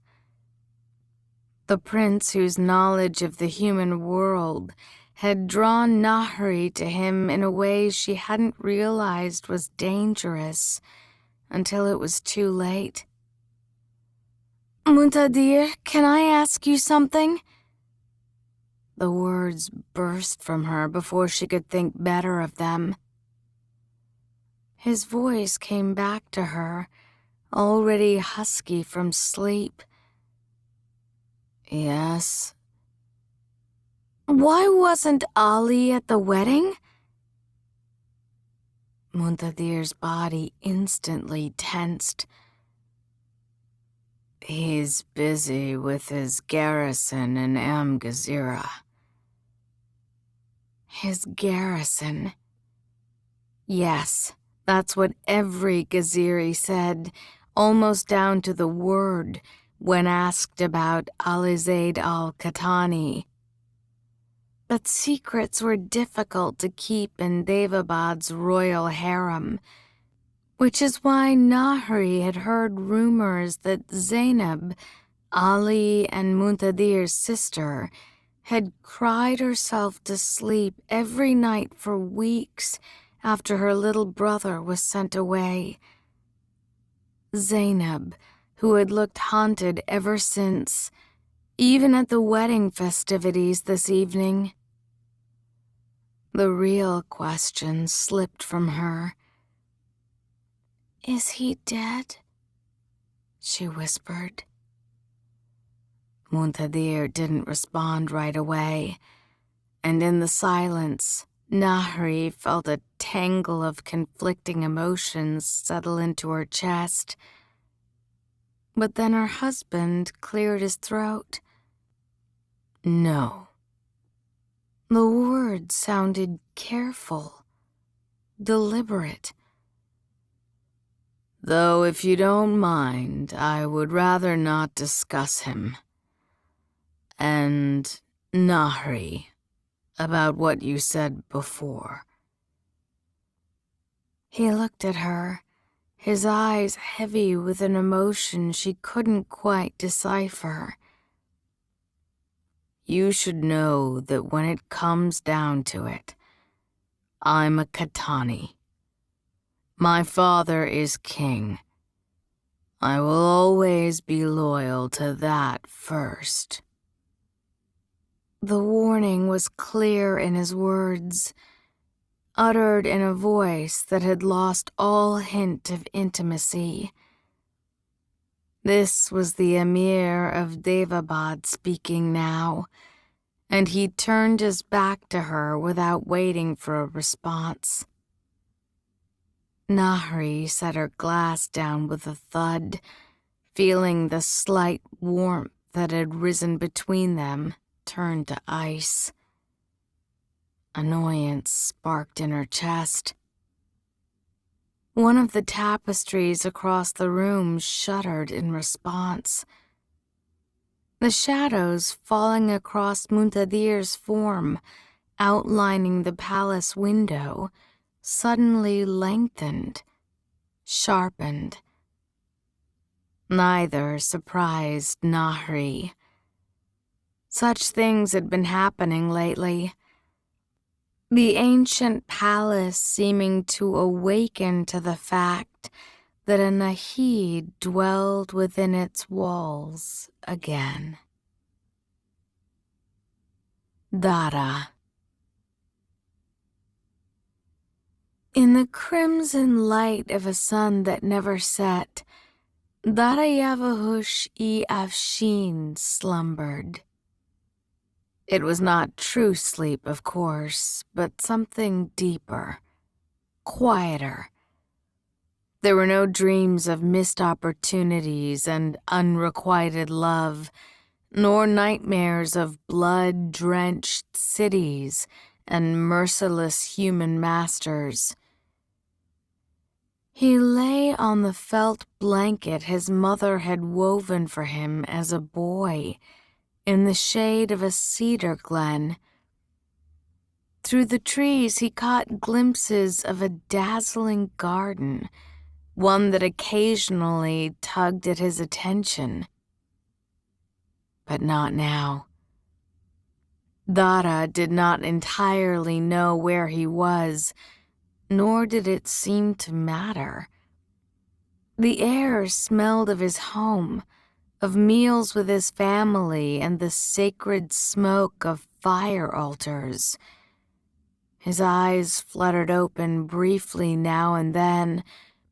The prince whose knowledge of the human world had drawn Nahri to him in a way she hadn't realized was dangerous until it was too late. "Muntadir, can I ask you something?" The words burst from her before she could think better of them. His voice came back to her, already husky from sleep. "Yes." "Why wasn't Ali at the wedding?" Muntadir's body instantly tensed. "He's busy with his garrison in Amgazira." His garrison. Yes, that's what every Gaziri said, almost down to the word, when asked about Alizaid al-Khatani. But secrets were difficult to keep in Daevabad's royal harem, which is why Nahri had heard rumors that Zainab, Ali and Muntadir's sister, had cried herself to sleep every night for weeks after her little brother was sent away. Zainab, who had looked haunted ever since, even at the wedding festivities this evening. The real question slipped from her. "Is he dead?" she whispered. Muntadir didn't respond right away, and in the silence, Nahri felt a tangle of conflicting emotions settle into her chest. But then her husband cleared his throat. "No." The word sounded careful, deliberate. "Though if you don't mind, I would rather not discuss him. And, Nahri, about what you said before." He looked at her, his eyes heavy with an emotion she couldn't quite decipher. "You should know that when it comes down to it, I'm a Khatani. My father is king. I will always be loyal to that first." The warning was clear in his words, uttered in a voice that had lost all hint of intimacy. This was the Emir of Daevabad speaking now, and he turned his back to her without waiting for a response. Nahri set her glass down with a thud, feeling the slight warmth that had risen between them turn to ice. Annoyance sparked in her chest. One of the tapestries across the room shuddered in response. The shadows falling across Muntadir's form, outlining the palace window, suddenly lengthened, sharpened. Neither surprised Nahri. Such things had been happening lately. The ancient palace seeming to awaken to the fact that a Nahid dwelled within its walls again. Dara. In the crimson light of a sun that never set, Darayavahush-i Afshin slumbered. It was not true sleep, of course, but something deeper, quieter. There were no dreams of missed opportunities and unrequited love, nor nightmares of blood-drenched cities and merciless human masters. He lay on the felt blanket his mother had woven for him as a boy, in the shade of a cedar glen. Through the trees, he caught glimpses of a dazzling garden, one that occasionally tugged at his attention. But not now. Dara did not entirely know where he was, nor did it seem to matter. The air smelled of his home, of meals with his family and the sacred smoke of fire altars. His eyes fluttered open briefly now and then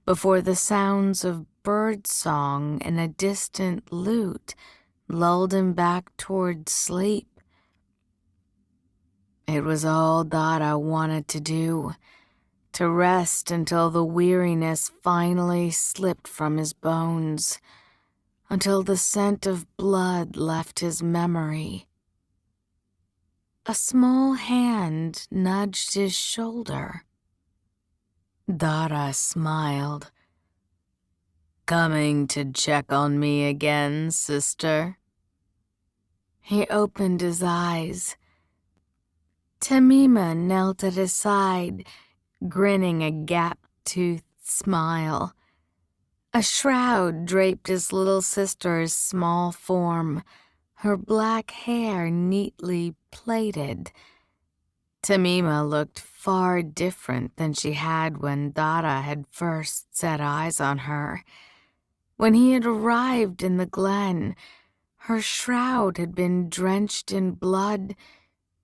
before the sounds of birdsong and a distant lute lulled him back toward sleep. It was all Dara wanted to do, to rest until the weariness finally slipped from his bones, until the scent of blood left his memory. A small hand nudged his shoulder. Dara smiled. "Coming to check on me again, sister?" He opened his eyes. Tamima knelt at his side, grinning a gap-toothed smile. A shroud draped his little sister's small form, her black hair neatly plaited. Tamima looked far different than she had when Dara had first set eyes on her. When he had arrived in the glen, her shroud had been drenched in blood,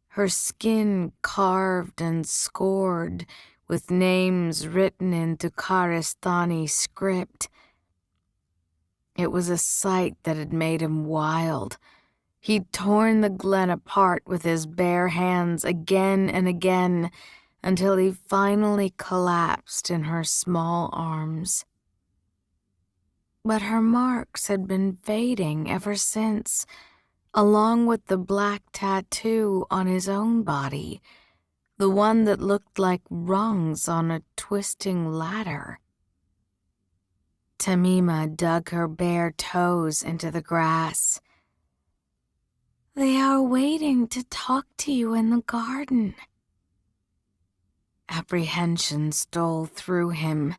her skin carved and scored with names written in Tukharistani script. It was a sight that had made him wild. He'd torn the glen apart with his bare hands again and again until he finally collapsed in her small arms. But her marks had been fading ever since, along with the black tattoo on his own body, the one that looked like rungs on a twisting ladder. Tamima dug her bare toes into the grass. "They are waiting to talk to you in the garden." Apprehension stole through him.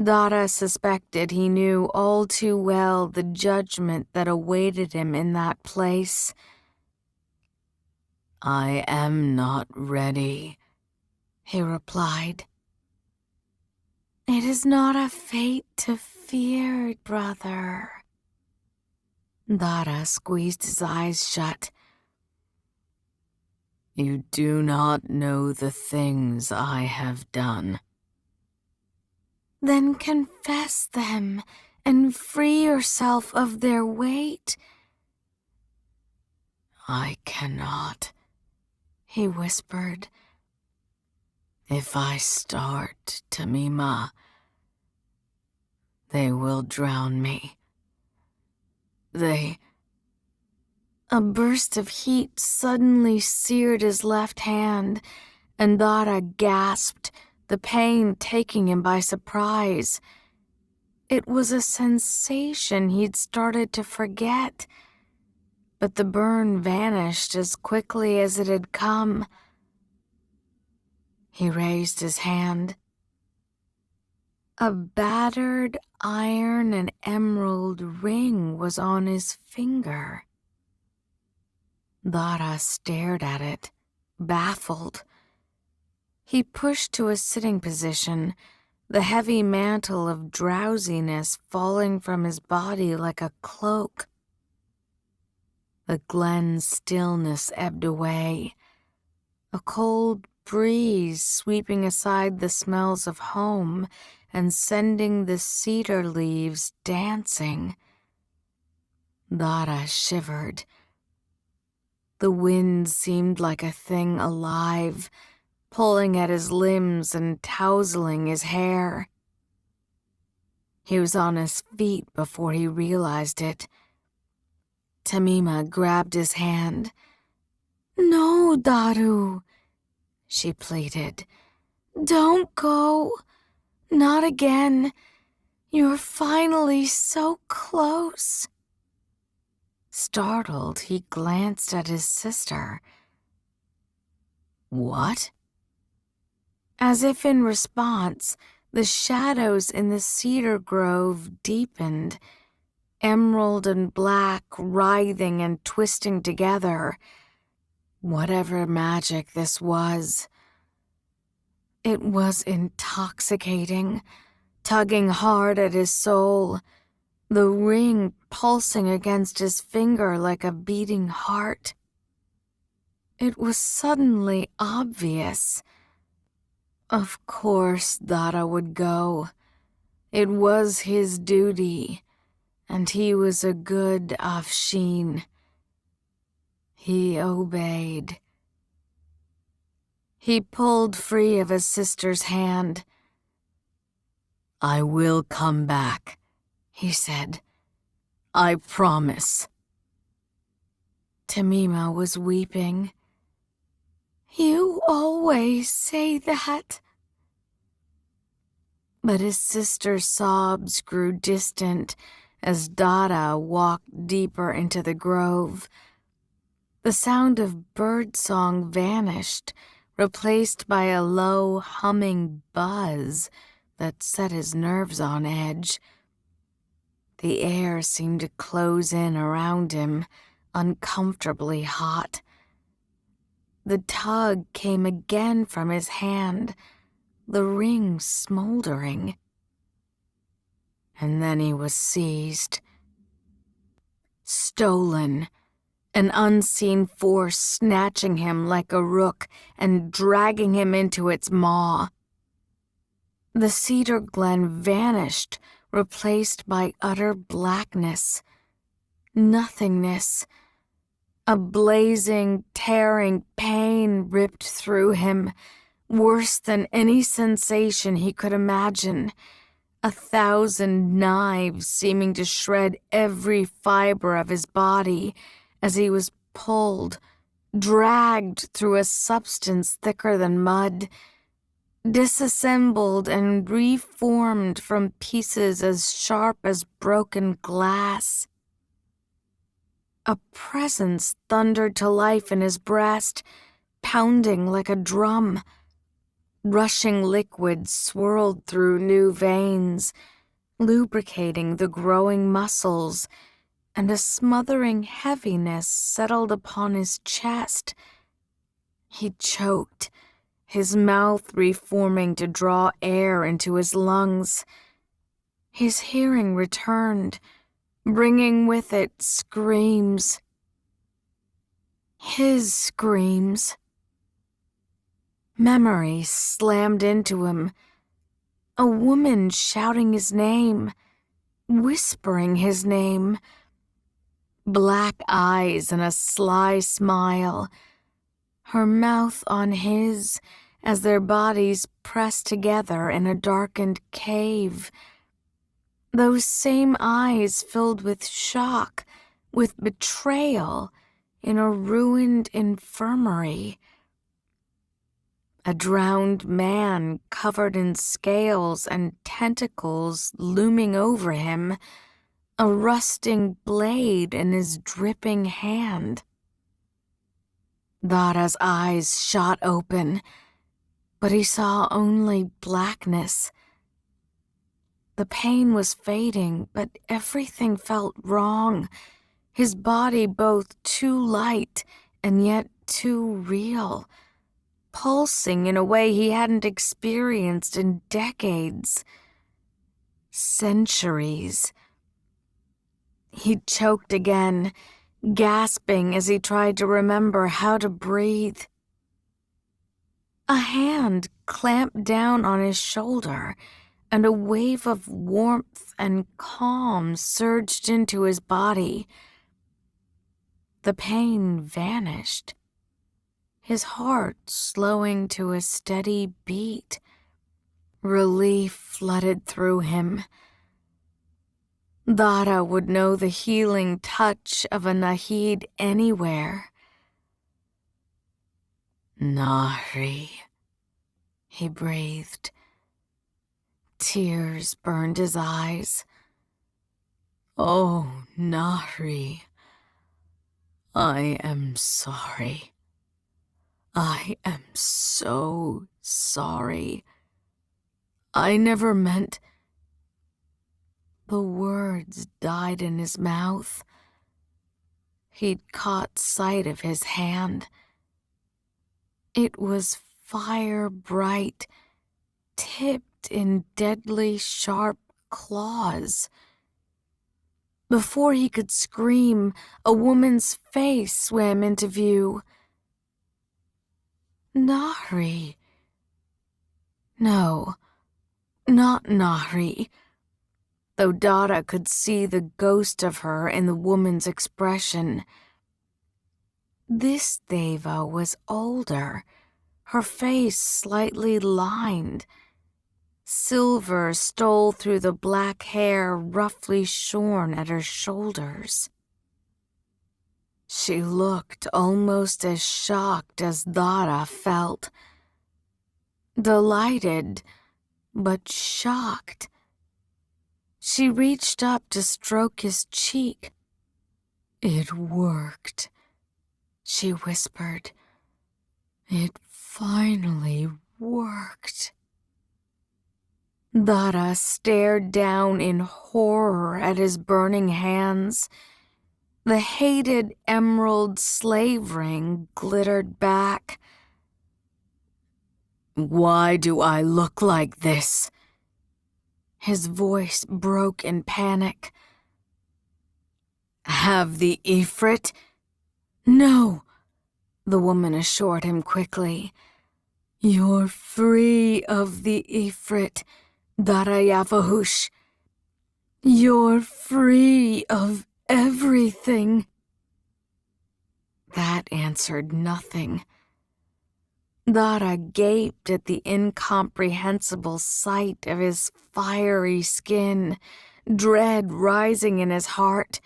Dara suspected he knew all too well the judgment that awaited him in that place. "I am not ready," he replied. "It is not a fate to fear, brother." Dara squeezed his eyes shut. "You do not know the things I have done." "Then confess them and free yourself of their weight." "I cannot," he whispered. "If I start, Tamima, they will drown me. A burst of heat suddenly seared his left hand, and Dara gasped, the pain taking him by surprise. It was a sensation he'd started to forget, but the burn vanished as quickly as it had come. He raised his hand. A battered iron and emerald ring was on his finger. Dara stared at it, baffled. He pushed to a sitting position, the heavy mantle of drowsiness falling from his body like a cloak. The glen's stillness ebbed away, a cold breeze sweeping aside the smells of home and sending the cedar leaves dancing. Dara shivered. The wind seemed like a thing alive, pulling at his limbs and tousling his hair. He was on his feet before he realized it. Tamima grabbed his hand. "No, Daru," she pleaded. "Don't go. Not again. You're finally so close." Startled, he glanced at his sister. What? As if in response, the shadows in the cedar grove deepened, emerald and black writhing and twisting together. Whatever magic this was, it was intoxicating, tugging hard at his soul, the ring pulsing against his finger like a beating heart. It was suddenly obvious. Of course Dara would go. It was his duty, and he was a good Afshin. He obeyed. He pulled free of his sister's hand. I will come back, he said. I promise. Tamima was weeping. You always say that. But his sister's sobs grew distant as Dada walked deeper into the grove. The sound of birdsong vanished, replaced by a low, humming buzz that set his nerves on edge. The air seemed to close in around him, uncomfortably hot. The tug came again from his hand, the ring smoldering. And then he was seized. Stolen. An unseen force snatching him like a rook and dragging him into its maw. The cedar glen vanished, replaced by utter blackness. Nothingness. A blazing, tearing pain ripped through him, worse than any sensation he could imagine. 1,000 knives seeming to shred every fiber of his body as he was pulled, dragged through a substance thicker than mud, disassembled and reformed from pieces as sharp as broken glass. A presence thundered to life in his breast, pounding like a drum. Rushing liquid swirled through new veins, lubricating the growing muscles, and a smothering heaviness settled upon his chest. He choked, his mouth reforming to draw air into his lungs. His hearing returned, bringing with it screams. His screams. Memory slammed into him. A woman shouting his name, whispering his name. Black eyes and a sly smile. Her mouth on his as their bodies pressed together in a darkened cave. Those same eyes filled with shock, with betrayal, in a ruined infirmary. A drowned man covered in scales and tentacles looming over him, a rusting blade in his dripping hand. Dara's eyes shot open, but he saw only blackness. The pain was fading, but everything felt wrong. His body both too light and yet too real, pulsing in a way he hadn't experienced in decades. Centuries. He choked again, gasping as he tried to remember how to breathe. A hand clamped down on his shoulder, and a wave of warmth and calm surged into his body. The pain vanished, his heart slowing to a steady beat. Relief flooded through him. Dara would know the healing touch of a Nahid anywhere. Nahri, he breathed. Tears burned his eyes. Oh, Nahri, I am sorry. I am so sorry. I never meant... The words died in his mouth. He'd caught sight of his hand. It was fire bright, tipped in deadly sharp claws. Before he could scream, a woman's face swam into view. Nahri. No, not Nahri. Though Dada could see the ghost of her in the woman's expression. This Deva was older, her face slightly lined. Silver stole through the black hair roughly shorn at her shoulders. She looked almost as shocked as Dada felt. Delighted, but shocked. She reached up to stroke his cheek. "It worked," she whispered. "It finally worked." Dada stared down in horror at his burning hands. The hated emerald slave ring glittered back. "Why do I look like this?" His voice broke in panic. "Have the Ifrit?" "No," the woman assured him quickly. "You're free of the Ifrit, Darayafahush. You're free of everything." That answered nothing. Dara gaped at the incomprehensible sight of his fiery skin, dread rising in his heart.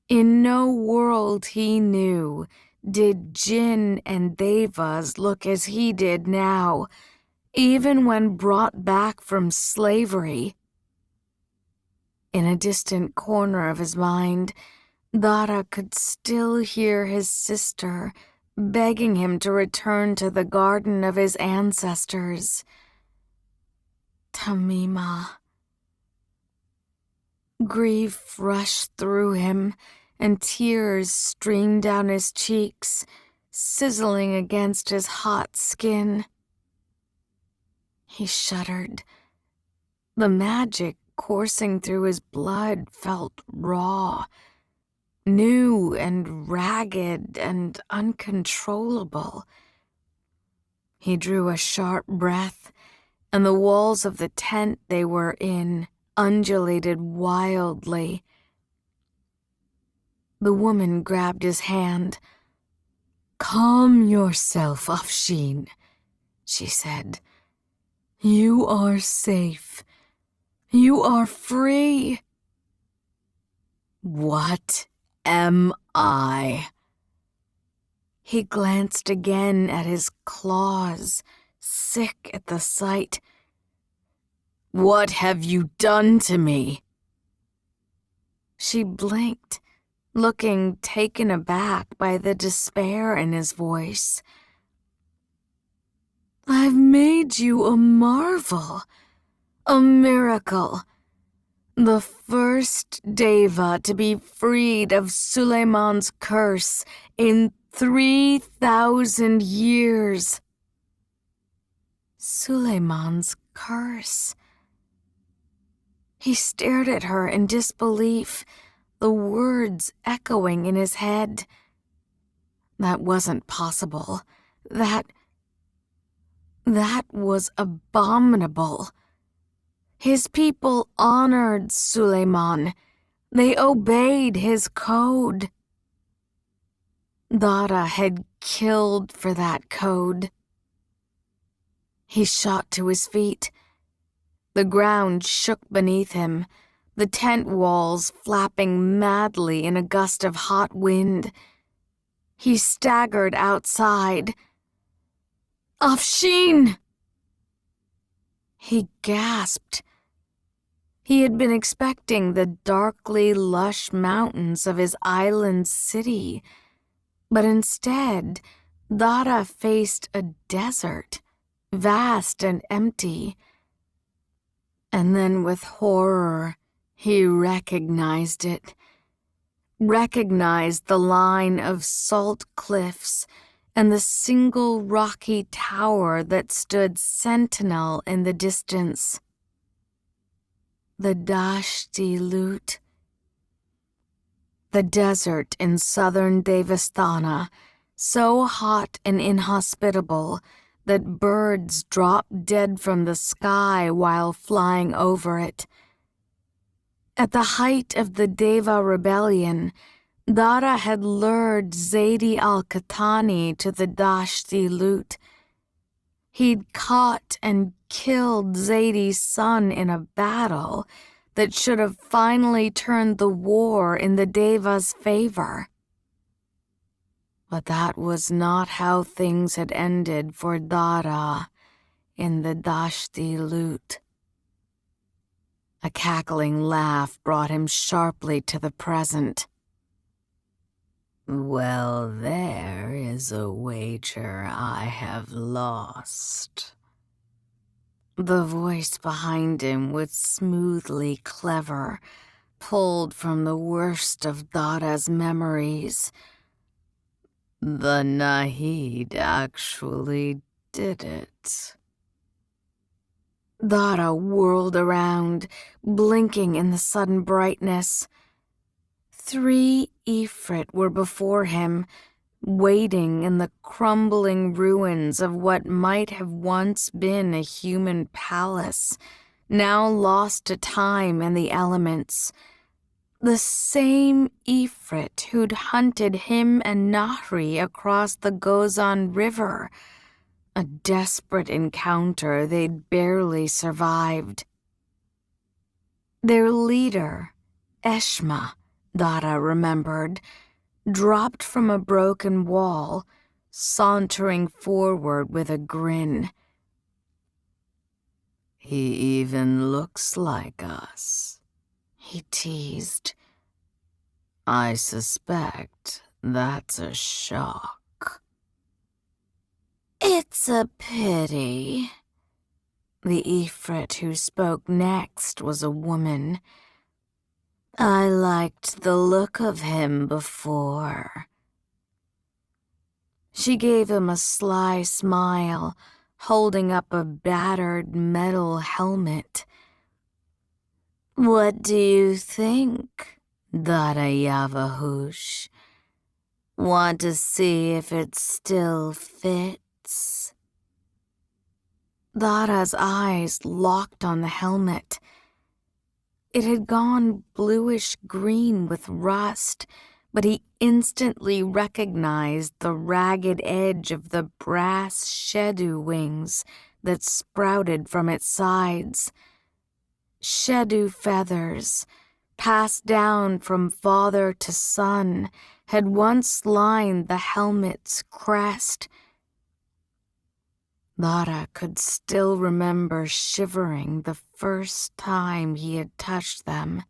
In no world he knew did djinn and devas look as he did now, even when brought back from slavery. In a distant corner of his mind, Dara could still hear his sister begging him to return to the garden of his ancestors. Tamima. Grief rushed through him, and tears streamed down his cheeks, sizzling against his hot skin. He shuddered. The magic coursing through his blood felt raw, new and ragged and uncontrollable. He drew a sharp breath, and the walls of the tent they were in undulated wildly. The woman grabbed his hand. "Calm yourself, Afshin," she said. "You are safe. You are free." "What am I?" He glanced again at his claws, sick at the sight. "What have you done to me?" She blinked, looking taken aback by the despair in his voice. "I've made you a marvel, a miracle. The first Deva to be freed of Suleiman's curse in 3,000 years. Suleiman's curse. He stared at her in disbelief, the words echoing in his head. That wasn't possible. That was abominable. His people honored Suleiman. They obeyed his code. Dada had killed for that code. He shot to his feet. The ground shook beneath him, the tent walls flapping madly in a gust of hot wind. He staggered outside. "Afshin!" He gasped. He had been expecting the darkly lush mountains of his island city, but instead, Dara faced a desert, vast and empty. And then with horror, he recognized it. Recognized the line of salt cliffs and the single rocky tower that stood sentinel in the distance. The Dashti Lut. The desert in southern Devasthana, so hot and inhospitable that birds dropped dead from the sky while flying over it. At the height of the Deva rebellion, Dara had lured Zaidi al-Qahtani to the Dashti Lut. He'd caught and killed Zaidi's son in a battle that should have finally turned the war in the Deva's favor. But that was not how things had ended for Dara in the Dashti Lut. A cackling laugh brought him sharply to the present. Well, there is a wager I have lost. The voice behind him was smoothly clever, pulled from the worst of Dara's memories. The Nahid actually did it. Dara whirled around, blinking in the sudden brightness. 3 Ifrit were before him, waiting in the crumbling ruins of what might have once been a human palace, now lost to time and the elements. The same Ifrit who'd hunted him and Nahri across the Gozan River, a desperate encounter they'd barely survived. Their leader, Eshma, Dara remembered, dropped from a broken wall, sauntering forward with a grin. He even looks like us, he teased. I suspect that's a shock. It's a pity. The Ifrit who spoke next was a woman. I liked the look of him before. She gave him a sly smile, holding up a battered metal helmet. What do you think, Darayavahush? Want to see if it still fits? Dara's eyes locked on the helmet. It had gone bluish-green with rust, but he instantly recognized the ragged edge of the brass shedu wings that sprouted from its sides. Shedu feathers, passed down from father to son, had once lined the helmet's crest. Dara could still remember shivering the first time he had touched them.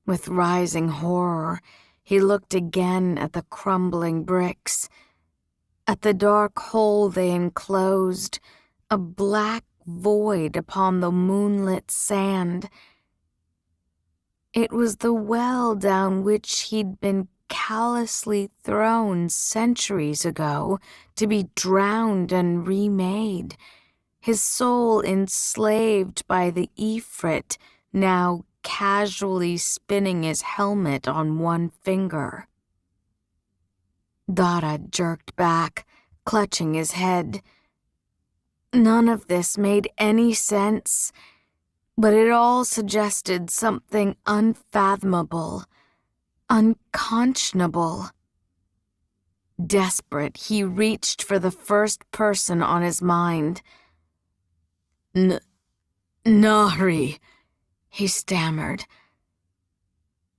With rising horror, he looked again at the crumbling bricks, at the dark hole they enclosed, a black void upon the moonlit sand. It was the well down which he'd been callously thrown centuries ago to be drowned and remade, his soul enslaved by the Ifrit, now casually spinning his helmet on one finger. Dara jerked back, clutching his head. None of this made any sense, but it all suggested something unfathomable, unconscionable. Desperate, he reached for the first person on his mind. Nahri, he stammered.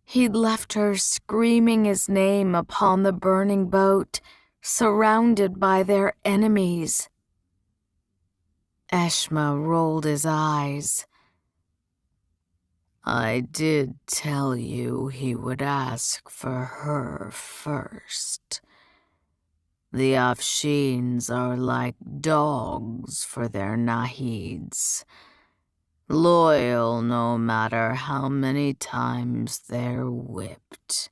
He'd left her screaming his name upon the burning boat, surrounded by their enemies. Eshma rolled his eyes. I did tell you he would ask for her first. The Afshins are like dogs for their nahids, loyal no matter how many times they're whipped.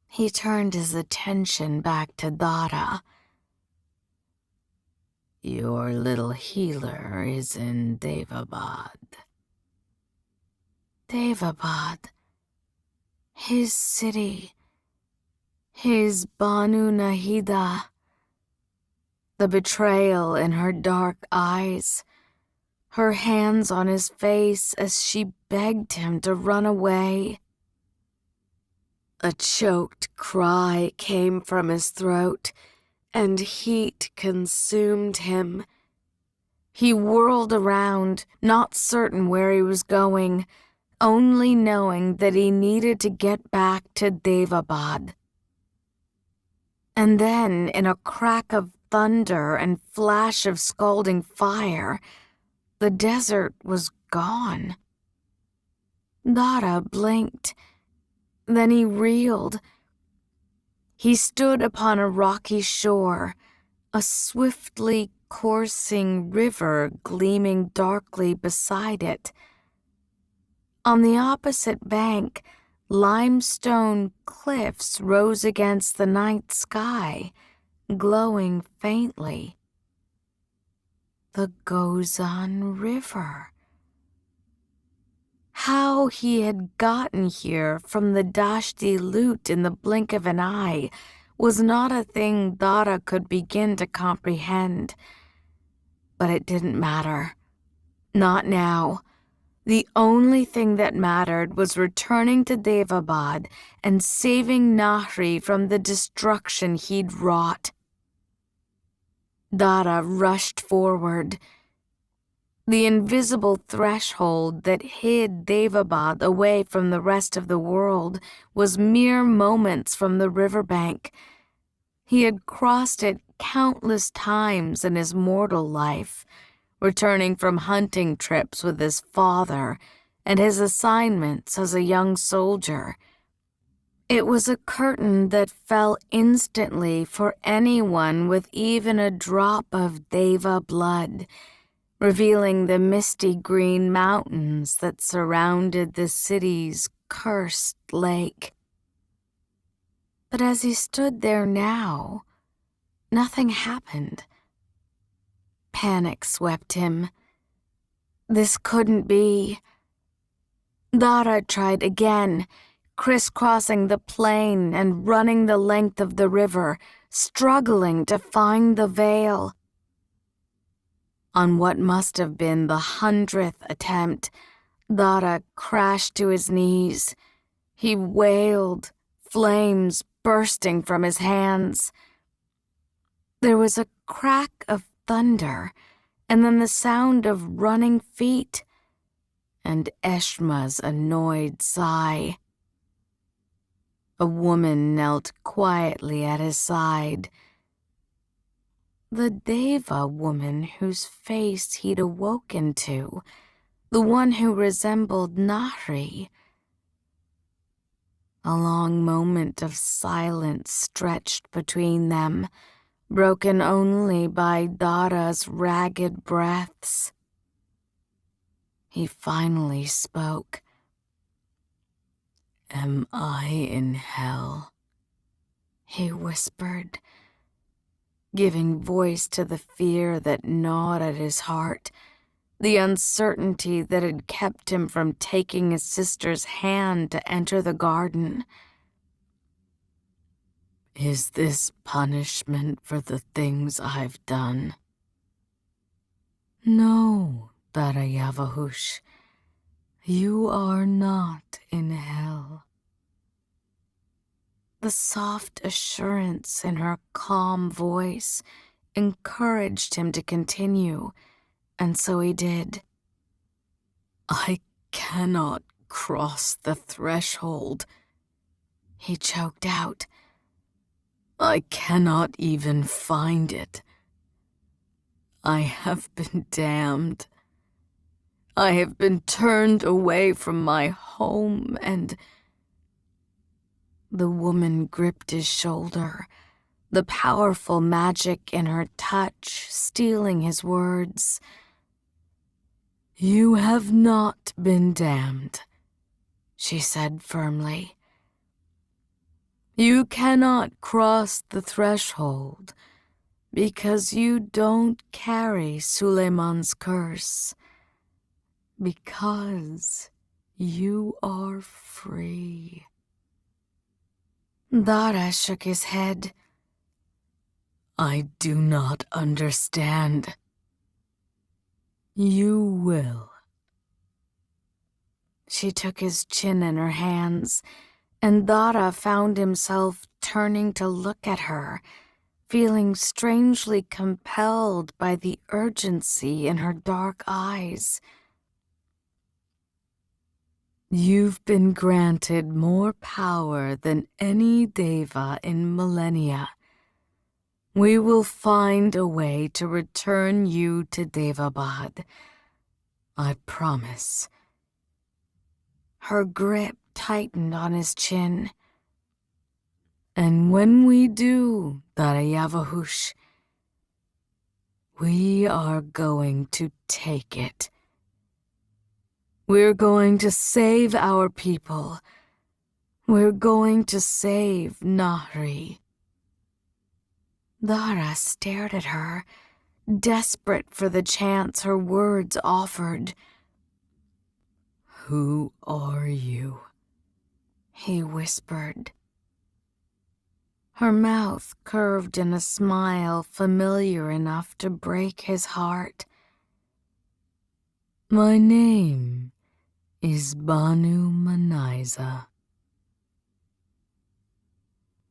He turned his attention back to Dara. Your little healer is in Daevabad. Daevabad. His city. His Banu Nahida. The betrayal in her dark eyes. Her hands on his face as she begged him to run away. A choked cry came from his throat, and heat consumed him. He whirled around, not certain where he was going, only knowing that he needed to get back to Daevabad. And then, in a crack of thunder and flash of scalding fire, the desert was gone. Dara blinked. Then he reeled. He stood upon a rocky shore, a swiftly coursing river gleaming darkly beside it. On the opposite bank, limestone cliffs rose against the night sky, glowing faintly. The Ghassan River. How he had gotten here from the Dashti loot in the blink of an eye was not a thing Dara could begin to comprehend. But it didn't matter. Not now. The only thing that mattered was returning to Daevabad and saving Nahri from the destruction he'd wrought. Dara rushed forward. The invisible threshold that hid Daevabad away from the rest of the world was mere moments from the riverbank. He had crossed it countless times in his mortal life, returning from hunting trips with his father and his assignments as a young soldier. It was a curtain that fell instantly for anyone with even a drop of Deva blood, revealing the misty green mountains that surrounded the city's cursed lake. But as he stood there now, nothing happened. Panic swept him. This couldn't be. Dara tried again, crisscrossing the plain and running the length of the river, struggling to find the veil. On what must have been the 100th attempt, Dara crashed to his knees. He wailed, flames bursting from his hands. There was a crack of thunder, and then the sound of running feet, and Eshma's annoyed sigh. A woman knelt quietly at his side. The Deva woman whose face he'd awoken to, the one who resembled Nahri. A long moment of silence stretched between them, broken only by Dara's ragged breaths. He finally spoke. "Am I in hell?" he whispered, giving voice to the fear that gnawed at his heart, the uncertainty that had kept him from taking his sister's hand to enter the garden. "Is this punishment for the things I've done?" "No, Darayavahush, you are not in hell." The soft assurance in her calm voice encouraged him to continue, and so he did. "I cannot cross the threshold," he choked out. "I cannot even find it. I have been damned. I have been turned away from my home and..." The woman gripped his shoulder, the powerful magic in her touch stealing his words. "You have not been damned," she said firmly. "You cannot cross the threshold because you don't carry Suleiman's curse, because you are free." Dara shook his head. "I do not understand." "You will." She took his chin in her hands, and Dara found himself turning to look at her, feeling strangely compelled by the urgency in her dark eyes. "You've been granted more power than any Deva in millennia. We will find a way to return you to Daevabad. I promise." Her grip tightened on his chin. "And when we do, Darayavahush, we are going to take it. We're going to save our people. We're going to save Nahri." Dara stared at her, desperate for the chance her words offered. "Who are you?" he whispered. Her mouth curved in a smile familiar enough to break his heart. "My name is Banu Manaiza."